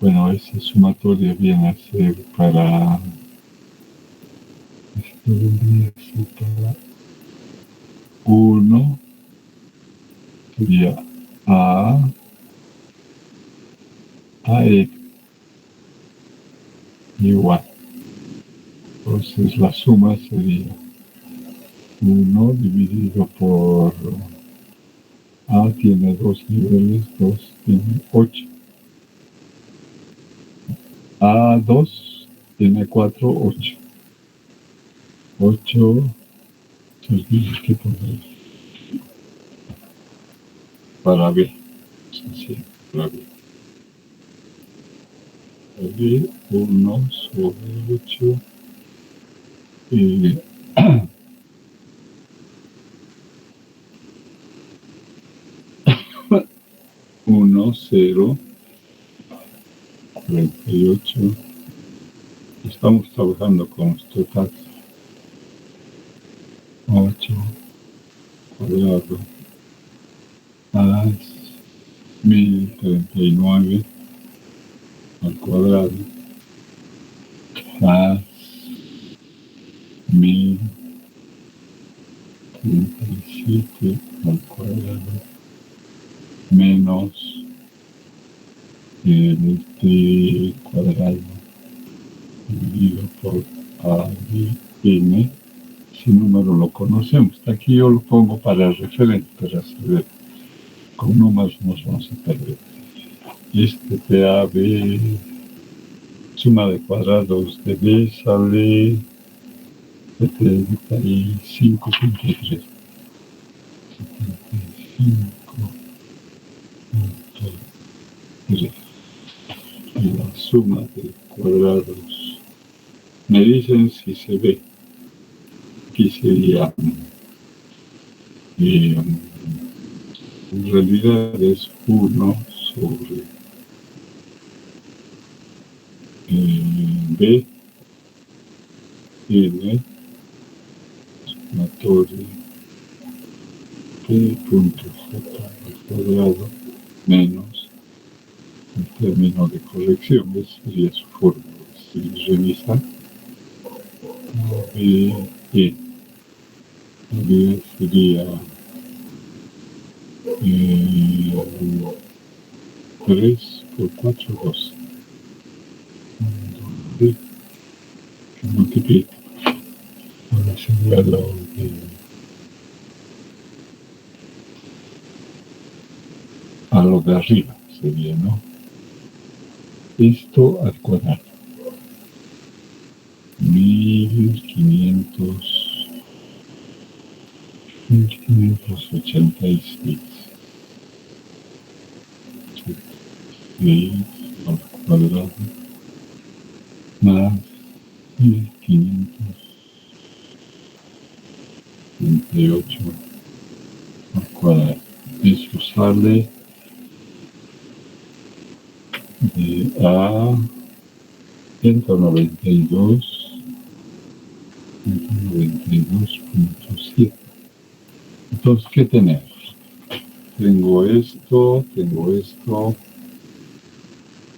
Bueno, esa sumatoria viene a ser para, esto vendría a ser para 1, sería a x igual. Entonces la suma sería 1 dividido por A tiene 2 niveles, 2 tiene 8. A2 tiene 4, 8. 8, entonces ¿qué poner? Para B. Sí, para B. Para B, 1 sobre 8. Y 1, 0, 48. Estamos trabajando con los totales. 8 cuadrado más 1039 al cuadrado más 1037 al cuadrado menos el t cuadrado dividido por ADN. Ese número lo conocemos. Aquí yo lo pongo para referente, para saber. Con números nos vamos a perder. Este PAB, suma de cuadrados de B sale 75.3. 75.3. Y la suma de cuadrados. Me dicen si se ve. Aquí sería, en realidad es 1 sobre B, N, sumatoria, P punto J al cuadrado, menos el término de corrección, esa sería su fórmula. Si revisa, B, E, sería 3 por 4, 12. Que multiplica. Ahora sería lo de a lo de arriba, sería, ¿no? Esto al cuadrado. 1586. 6 al cuadrado más 1538 al cuadrado. Eso sale de a 192.7. Entonces, ¿qué tenemos? Tengo esto, tengo esto,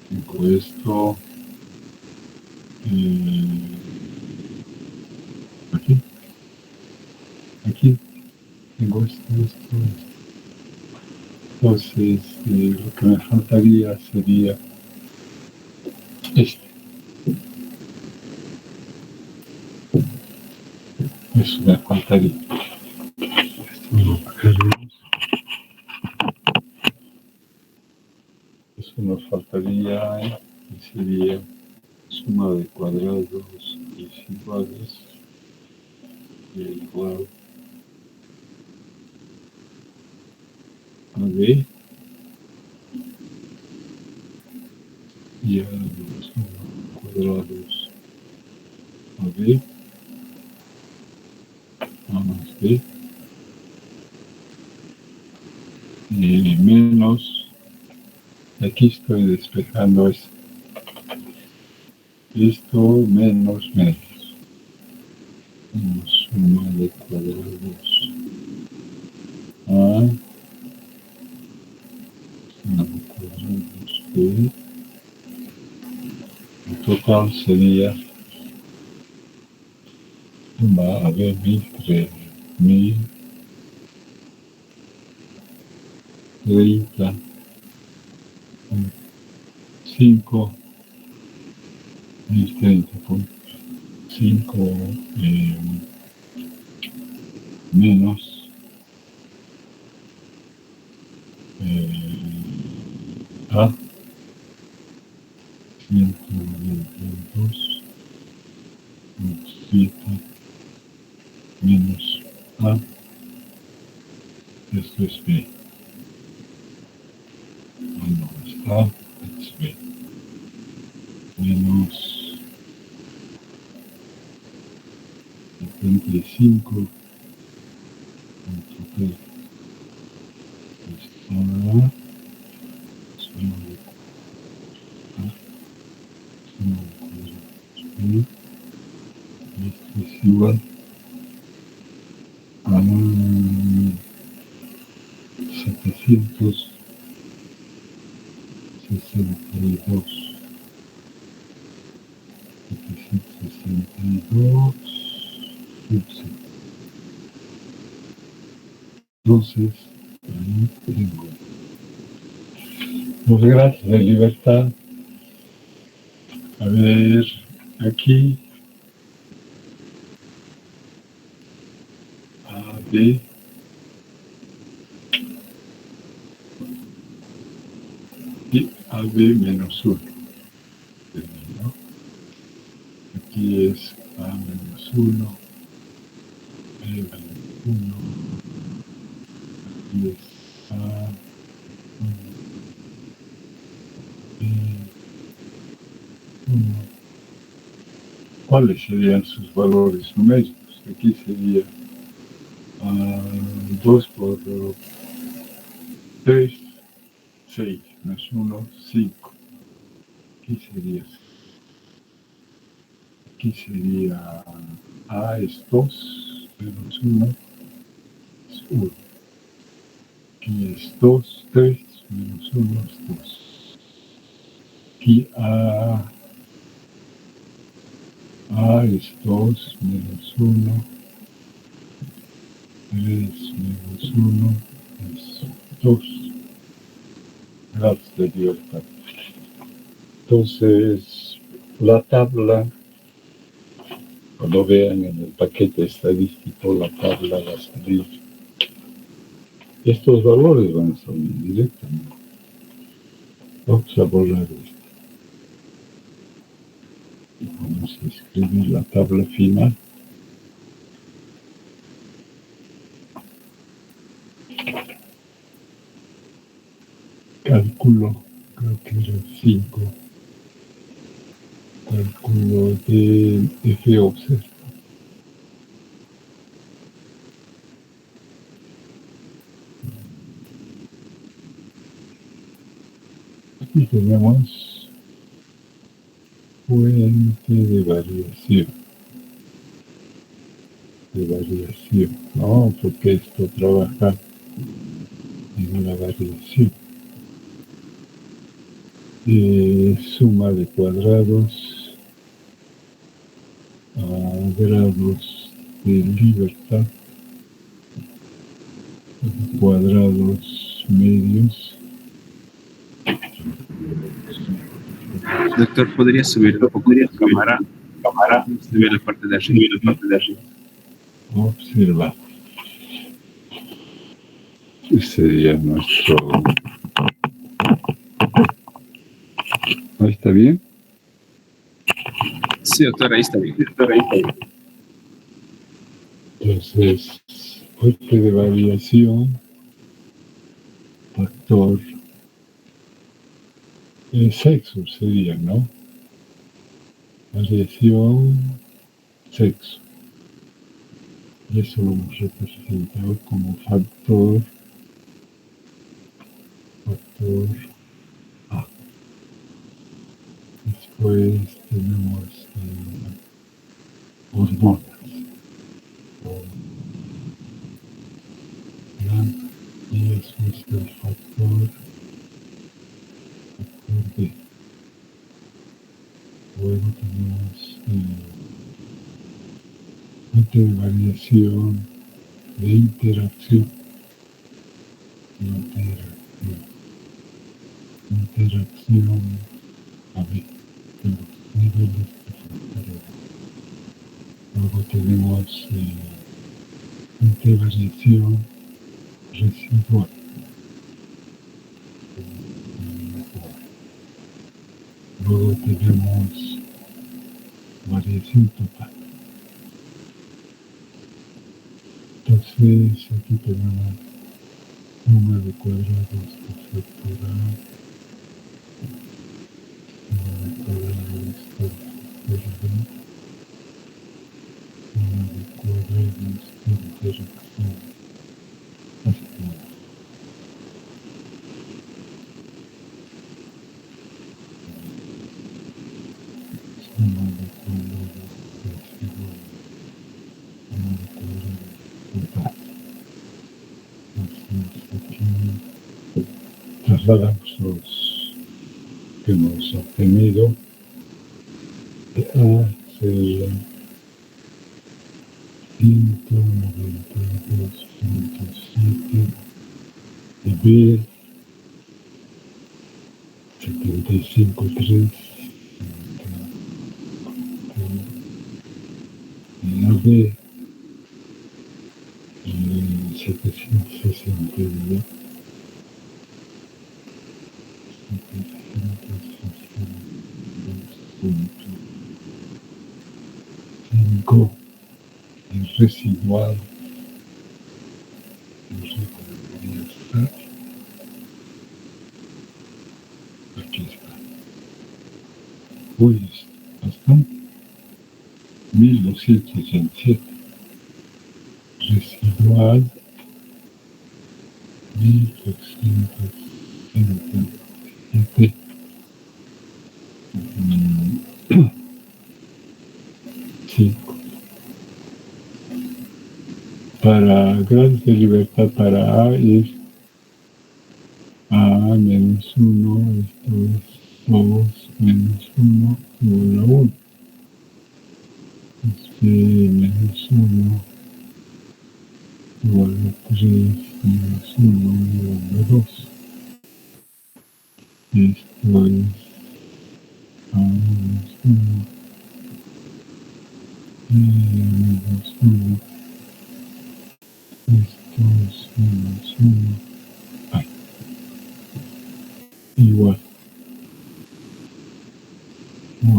tengo esto, aquí, tengo esto. Entonces, lo que me faltaría sería este. Eso me faltaría. Esto lo bajaremos. Eso nos faltaría y sería suma de cuadrados iguales igual a B y a los cuadrados a B a más B y y menos, aquí estoy despejando esto menos suma de cuadrados a suma de cuadrados de el total sería va a haber 1030 5 1030.5 menos a 192 7 menos a, esto es B. Bueno, está, es B. Menos 75 está esto es igual a 762 762 entonces ahí tengo los grados de libertad. A ver, aquí A, B, y A, B menos 1. ¿No? Aquí es A menos 1, B menos 1, aquí es A, B, 1. ¿Cuáles serían sus valores numéricos? Aquí sería 2 por 3, 6, más 1, 5. Aquí sería A es 2, menos 1 es 1. Aquí es 2, 3, menos 1 es 2. Aquí A es 2, menos 1, 3 menos 1 es 2 grados de libertad. Entonces, la tabla, cuando vean en el paquete estadístico, la tabla va a salir. Estos valores van a salir directamente. Vamos a borrar esto. Vamos a escribir la tabla final. Cálculo, creo que era 5. Cálculo de F observa. Aquí tenemos fuente de variación. ¿No? Porque esto trabaja en una variación. Suma de cuadrados a grados de libertad, cuadrados medios. Doctor, ¿podría subir un poco la cámara? Se ve la parte de arriba. Observa. Ese sería nuestro... ¿Ahí está bien? Sí, doctor, ahí está bien. Entonces, fuente de variación, factor, sexo sería, ¿no? Variación, sexo. Y eso lo hemos representado como factor factor A. Después tenemos hormonas. Y eso es el factor B. Luego tenemos de variación, de interacción, interacción a ver, de los niveles de factores. Luego tenemos intervariación residual. Luego tenemos variación total. Entonces aquí tenemos número de cuadrados por factor A, número de cuadrados por factor B, número de cuadrados por interacción hasta número de cuadrados residual, número de cuadrados total. Entonces aquí trasladamos los que hemos obtenido de A sería 192.7 de B 75.3 y la B 762. El residual debería estar aquí está. Uy, es bastante. 1287 residual 1377. Sí. Para grados de libertad para A es A menos 1, esto es 2 menos 1 igual a 1. Es B menos 1 igual a 3 menos 1 igual a 2. Esto es A menos 1 y menos 1. Esto es menos 1. Ay. Igual 2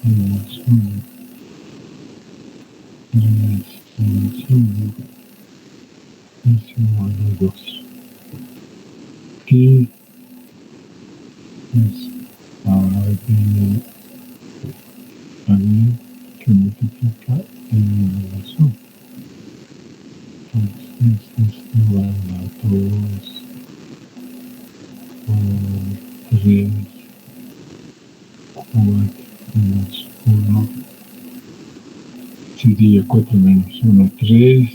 menos 1. 3 menos 1 es igual a 2. Que es A que multiplica en menos 1. Entonces es igual a 2 por 3, 4 menos 1. Sería 4 menos 1, 3.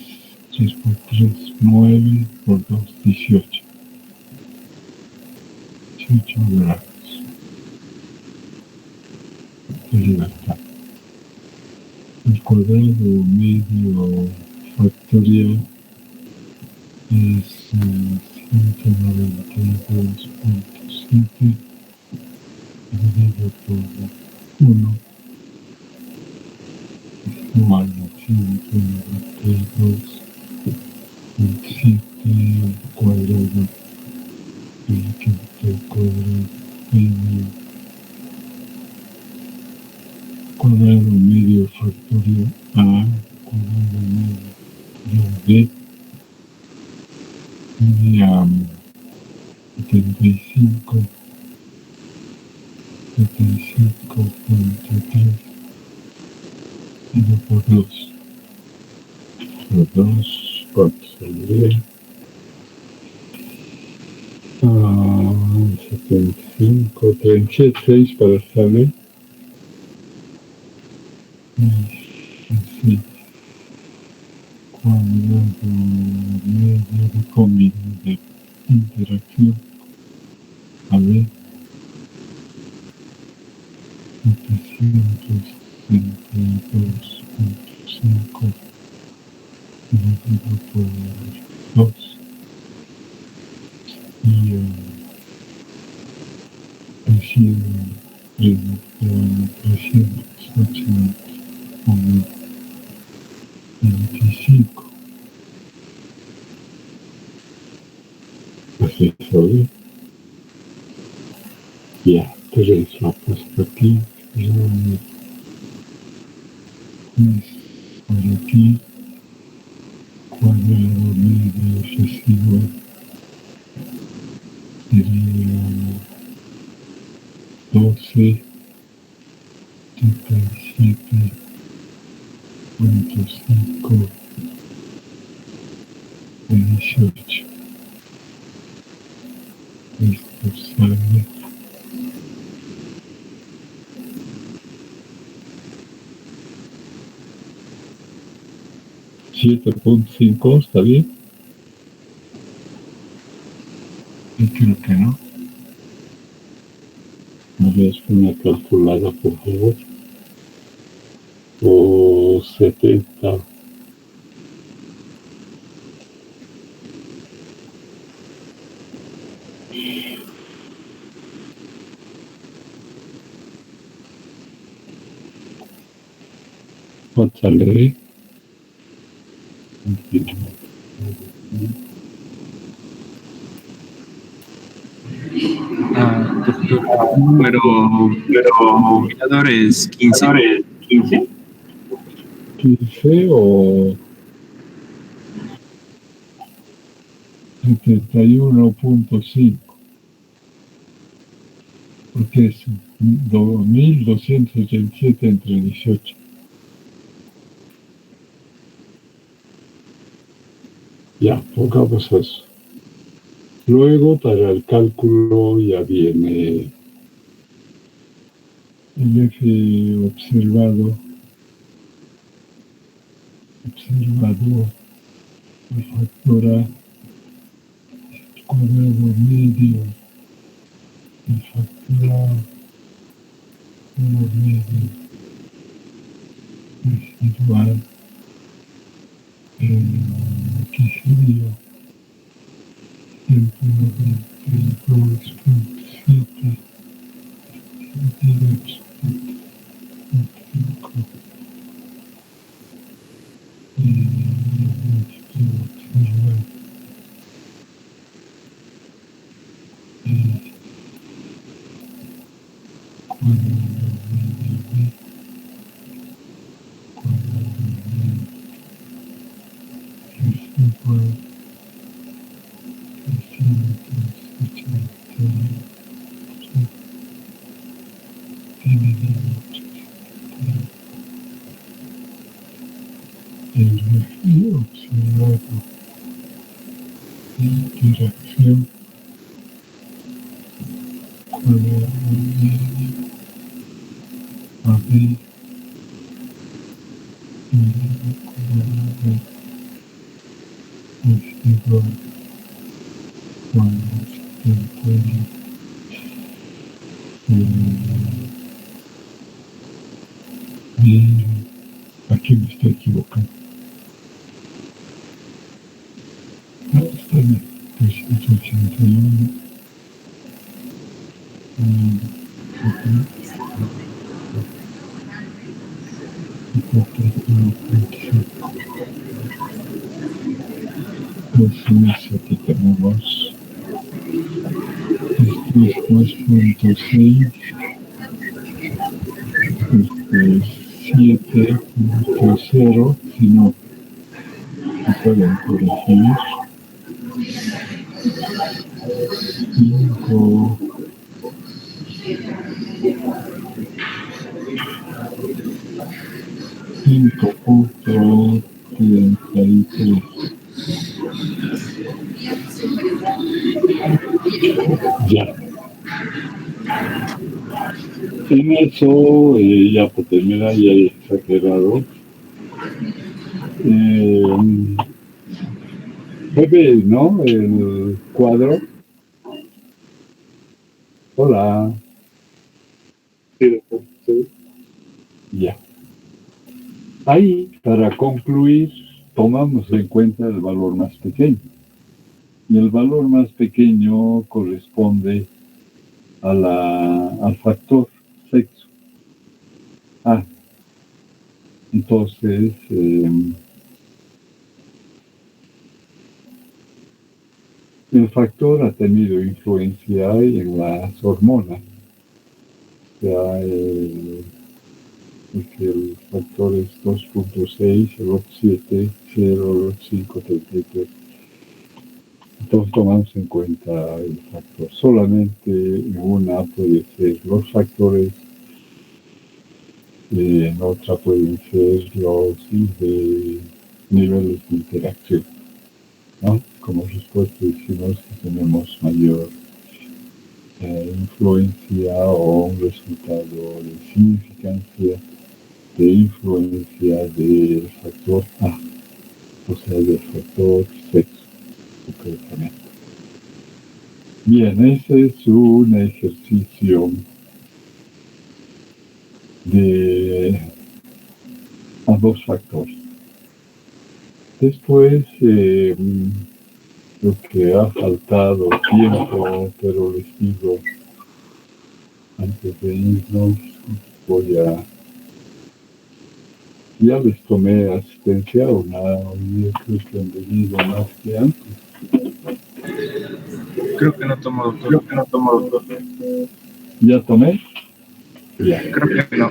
3 por 3, 9. Por 2, 18. 18 grados de libertad. El cuadrado medio factorial es 192.7 dividido por 1 es igual a 192.7 cuadrado el quinto cuadrado medio factorial A cuadrado medio B sería 75.3 dividido por 2. Por 2, ¿cuánto saldría? 35, 36 para saber. Sí. Cuadrado medio de comida de interacción. A ver. 762.5 dividido por 2 y recibe 380.25. Así sobre. Ya, 3 la puesto aquí. Por aquí. Cuadrado medio residual sería 12.77.5 de 18. Esto sale 7.5, ¿está bien? Yo creo que no. ¿Me ves una calculada, por favor? O 70. ¿Cuánto sale? Doctor, número es 15. 15. 15 o 71.5, porque es 2.287 entre 18. Ya, pongamos eso. Luego, para el cálculo ya viene el F observado, el factor A, cuadrado medio, el factor A, cuadrado medio, residual, aquí sería 192.7 centímetros. El observado de interacción cuadrado medio a B cuadrado residual cuando se encuentra aquí me estoy equivocando. No, está bien. 381. Aquí tenemos 2.6, 7.0, si no me pueden corregir. 5. 5.33. Ya. En eso, ya por terminar, ya he exagerado. Pepe, ¿no? El cuadro. Hola. Sí, doctor. Sí. Ya. Ahí, para concluir, tomamos en cuenta el valor más pequeño. Y el valor más pequeño corresponde al factor sexo. Entonces, el factor ha tenido influencia en las hormonas. O sea, el factor es 2.6, el otro 7, 0, el otro 5, 33. Entonces tomamos en cuenta el factor. Solamente en una puede ser los factores, en otra pueden ser los niveles de interacción, ¿no? Como respuesta decimos que tenemos mayor influencia o un resultado de significancia de influencia del factor A, o sea, del factor sexo, concretamente. Bien, ese es un ejercicio de ambos factores. Después, lo que ha faltado tiempo, pero les digo, antes de irnos, ya les tomé asistencia a un creo que han venido más que antes. Creo que no tomo, doctor. ¿Ya tomé? Ya. Creo que no.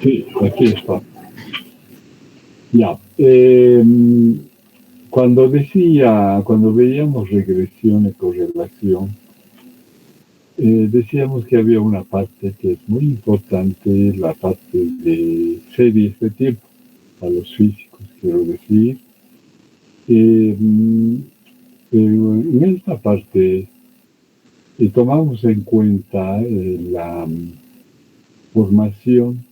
Sí, aquí está. Ya. Cuando veíamos regresión y correlación, decíamos que había una parte que es muy importante, la parte de series de tiempo, a los físicos, quiero decir. Pero en esta parte tomamos en cuenta la formación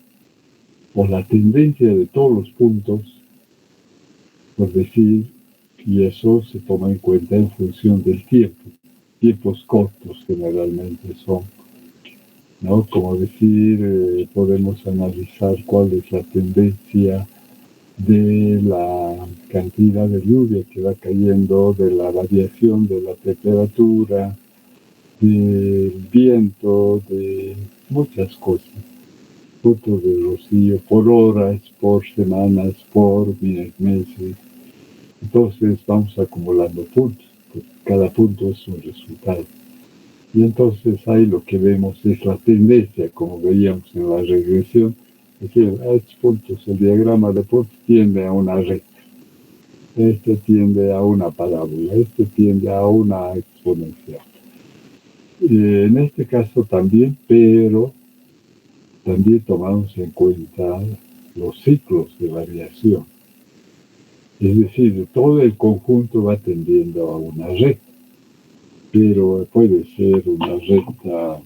o la tendencia de todos los puntos, por decir, y eso se toma en cuenta en función del tiempo. Tiempos cortos generalmente son, ¿no? Como decir, podemos analizar cuál es la tendencia de la cantidad de lluvia que va cayendo, de la variación de la temperatura, del viento, de muchas cosas. Puntos de rocío por horas, por semanas, por meses. Entonces vamos acumulando puntos, porque cada punto es un resultado. Y entonces ahí lo que vemos es la tendencia, como veíamos en la regresión. Es decir, a estos puntos, el diagrama de puntos tiende a una recta. Este tiende a una parábola, este tiende a una exponencial. En este caso también, pero también tomamos en cuenta los ciclos de variación. Es decir, todo el conjunto va tendiendo a una recta, pero puede ser una recta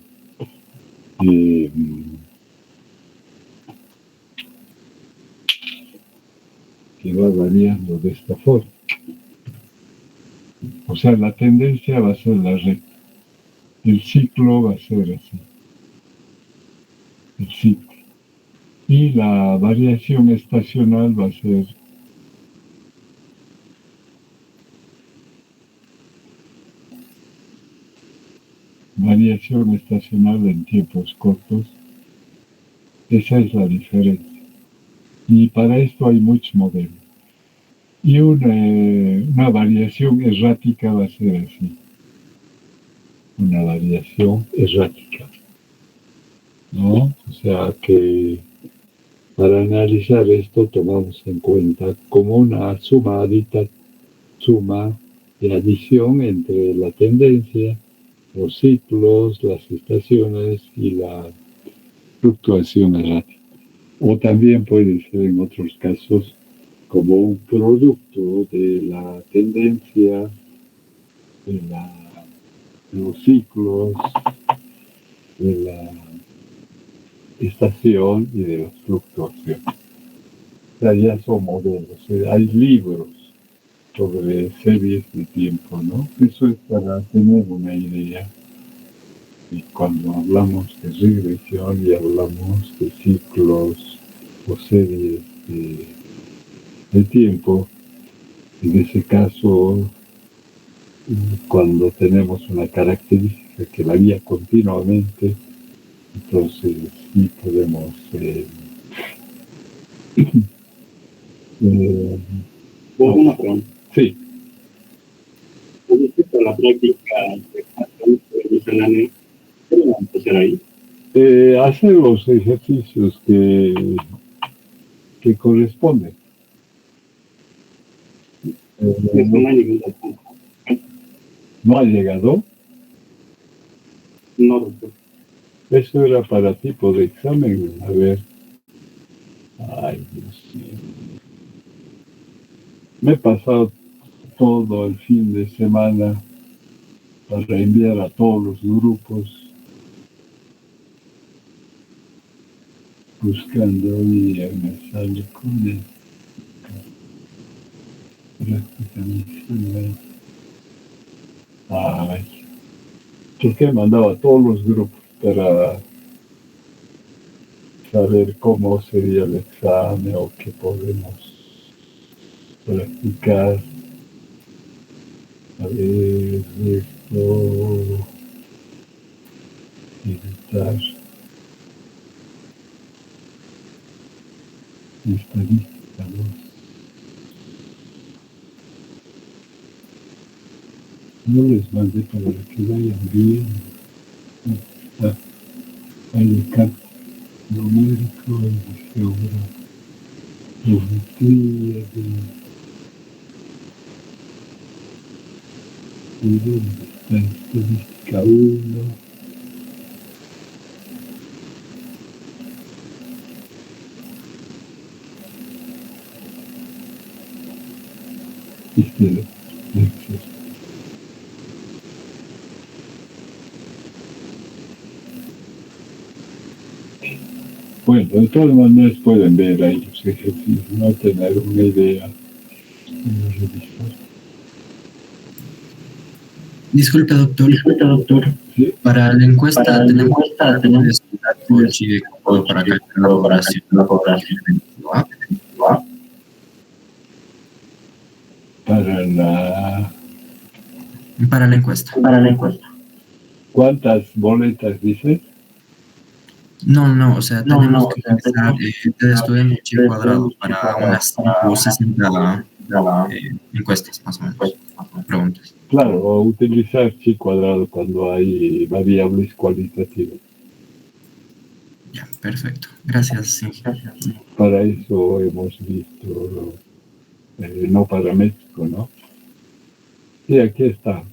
que va variando de esta forma. O sea, la tendencia va a ser la recta. El ciclo va a ser así. El ciclo. Y la variación estacional va a ser variación estacional en tiempos cortos. Esa es la diferencia. Y para esto hay muchos modelos. Y una variación errática va a ser así. Una variación errática, ¿no? O sea que para analizar esto tomamos en cuenta como una suma de adición entre la tendencia, los ciclos, las estaciones y la fluctuación errática. O también puede ser en otros casos como un producto de la tendencia de los ciclos, de la estación y de las fluctuaciones. O sea, ya son modelos. Hay libros sobre series de tiempo, ¿no? Eso es para tener una idea. Y cuando hablamos de regresión y hablamos de ciclos o series de tiempo, en ese caso, cuando tenemos una característica que varía continuamente, entonces sí podemos Una pregunta. sí. Con respecto a la práctica venezolana, ¿qué le vamos a hacer ahí? Hacer los ejercicios que corresponden. No hay ningún punto. ¿No ha llegado? No, doctor. Eso era para tipo de examen. A ver. Ay, Dios mío. Me he pasado todo el fin de semana para enviar a todos los grupos buscando y me sale con el prácticamente. Ay, porque he mandado a todos los grupos para saber cómo sería el examen o qué podemos practicar. A ver, esto, editar, estadística, no les mandé para que vayan bien. Hay de cálculo numérico, de geometría, de estadística 1. Bueno, de todas maneras pueden ver ahí los ejercicios, no tener una idea. Disculpe, doctor. ¿Sí? Para la encuesta tenemos el código para calcular la población. Para la encuesta. ¿Cuántas boletas dices? No, o sea, tenemos que utilizar estudio en chi cuadrado para unas 60 encuestas, más o menos, preguntas. Claro, o utilizar chi cuadrado cuando hay variables cualitativas. Ya, perfecto. Gracias. Para eso hemos visto no paramétrico, ¿no? Sí, aquí está.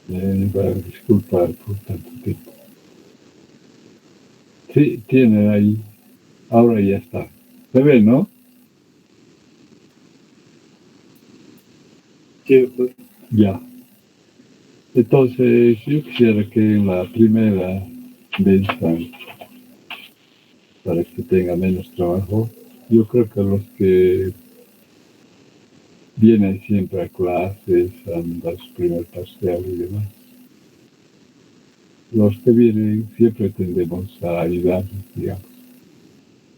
Va a disculpar por tanto tiempo. Sí, tiene ahí. Ahora ya está. Se ve, ¿no? Sí, doctor. Ya. Entonces, yo quisiera que en la primera venzan para que tenga menos trabajo. Yo creo que los que vienen siempre a clases, han dado su primer parcial y demás. Los que vienen siempre tendemos a ayudarles, digamos.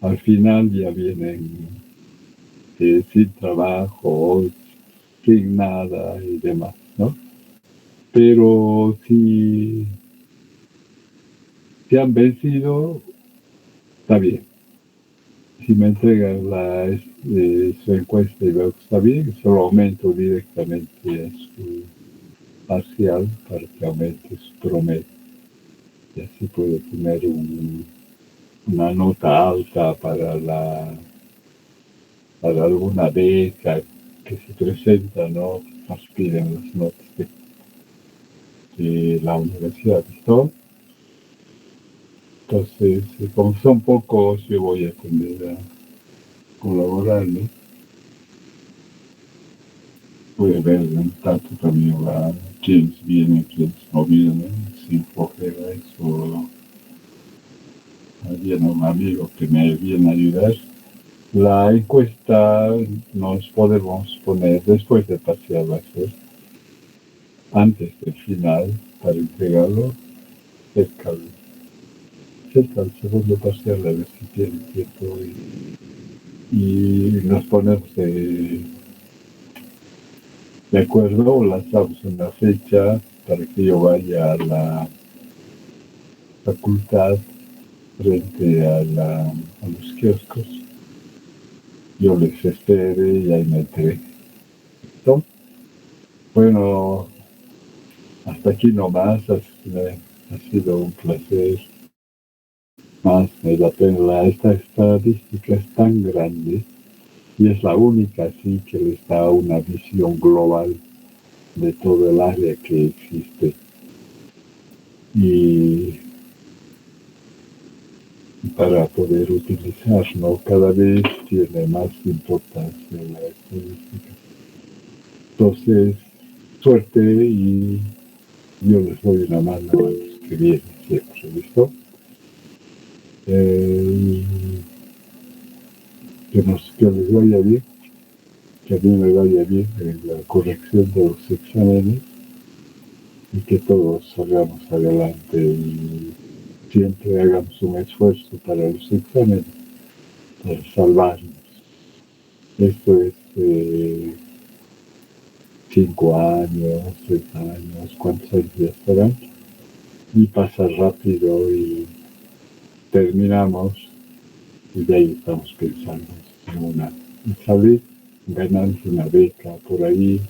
Al final ya vienen sin trabajo, sin nada y demás, ¿no? Pero si han vencido, está bien. Si me entregan su encuesta y veo que está bien, solo aumento directamente su parcial para que aumente su promedio. Y así puede tener una nota alta para alguna beca que se presenta, ¿no? Nos piden las notas de la universidad y todo. Entonces, como son pocos, yo voy a tender a colaborar, ¿no? puede ver en tanto también a quienes vienen, quienes no vienen, sin flojera. Eso había un amigo que me viene a ayudar. La encuesta nos podemos poner después de parcial, va a ser antes del final para entregarlo cerca al segundo parcial, a ver si tiene tiempo y nos ponemos de acuerdo o lanzamos una fecha para que yo vaya a la facultad frente a los kioscos. Yo les espere y ahí me entregué. ¿No? Bueno, hasta aquí nomás. Ha sido un placer. Más me da pena. Esta estadística es tan grande y es la única así que les da una visión global de todo el área que existe. Y para poder utilizar, ¿no? Cada vez tiene más importancia la estadística. Entonces, suerte y yo les doy una mano a los que vienen siempre, ¿listo? Que les vaya bien, que a mí me vaya bien en la corrección de los exámenes y que todos salgamos adelante y siempre hagamos un esfuerzo para los exámenes, para salvarnos. Esto es 5 años, 6 años, cuántos años ya estarán, y pasa rápido y terminamos y de ahí estamos pensando en salir, ganando una beca por ahí.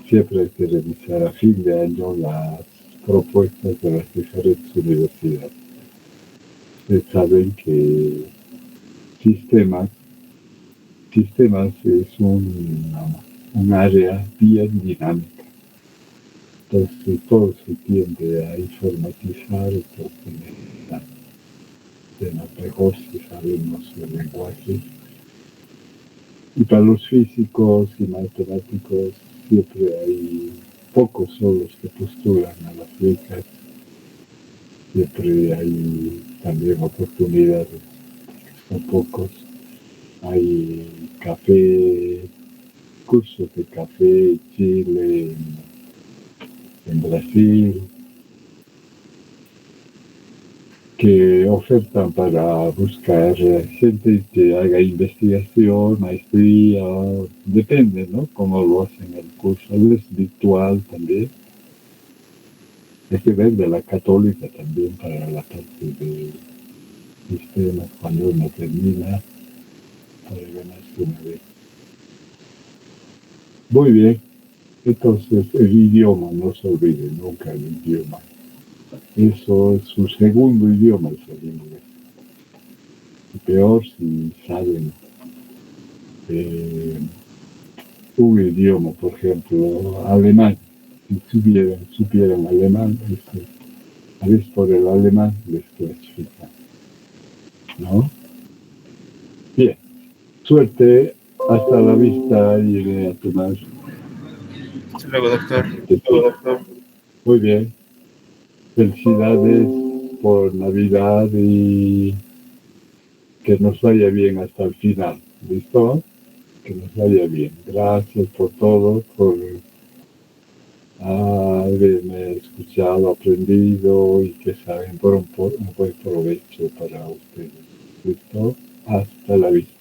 Siempre hay que revisar a fin de año las propuestas de las diferentes universidades. Ustedes saben que sistemas es un área bien dinámica. Entonces todo se tiende a informatizar, entonces mejor si sabemos el lenguaje. Y para los físicos y matemáticos siempre hay pocos son los que postulan a las becas. Siempre hay también oportunidades, son pocos. Hay cursos de café en Chile, en Brasil, que ofertan para buscar gente que haga investigación, maestría, depende, ¿no? Cómo lo hacen el curso. A veces virtual también. Hay que ver de la católica también para la parte de sistemas cuando uno termina para ganarse una vez. Muy bien. Entonces el idioma, no se olvide nunca el idioma. Eso es su segundo idioma, es el inglés. Y peor si saben un idioma, por ejemplo, alemán. Si supieran alemán, a veces por el alemán les clasifican, ¿no? Bien, suerte, hasta la vista y iré a tomar. Hasta luego, doctor. Muy bien, felicidades por Navidad y que nos vaya bien hasta el final, ¿listo? Que nos vaya bien. Gracias por todo, por haberme escuchado, aprendido y que saben por un buen provecho para ustedes. ¿Listo? Hasta la vista.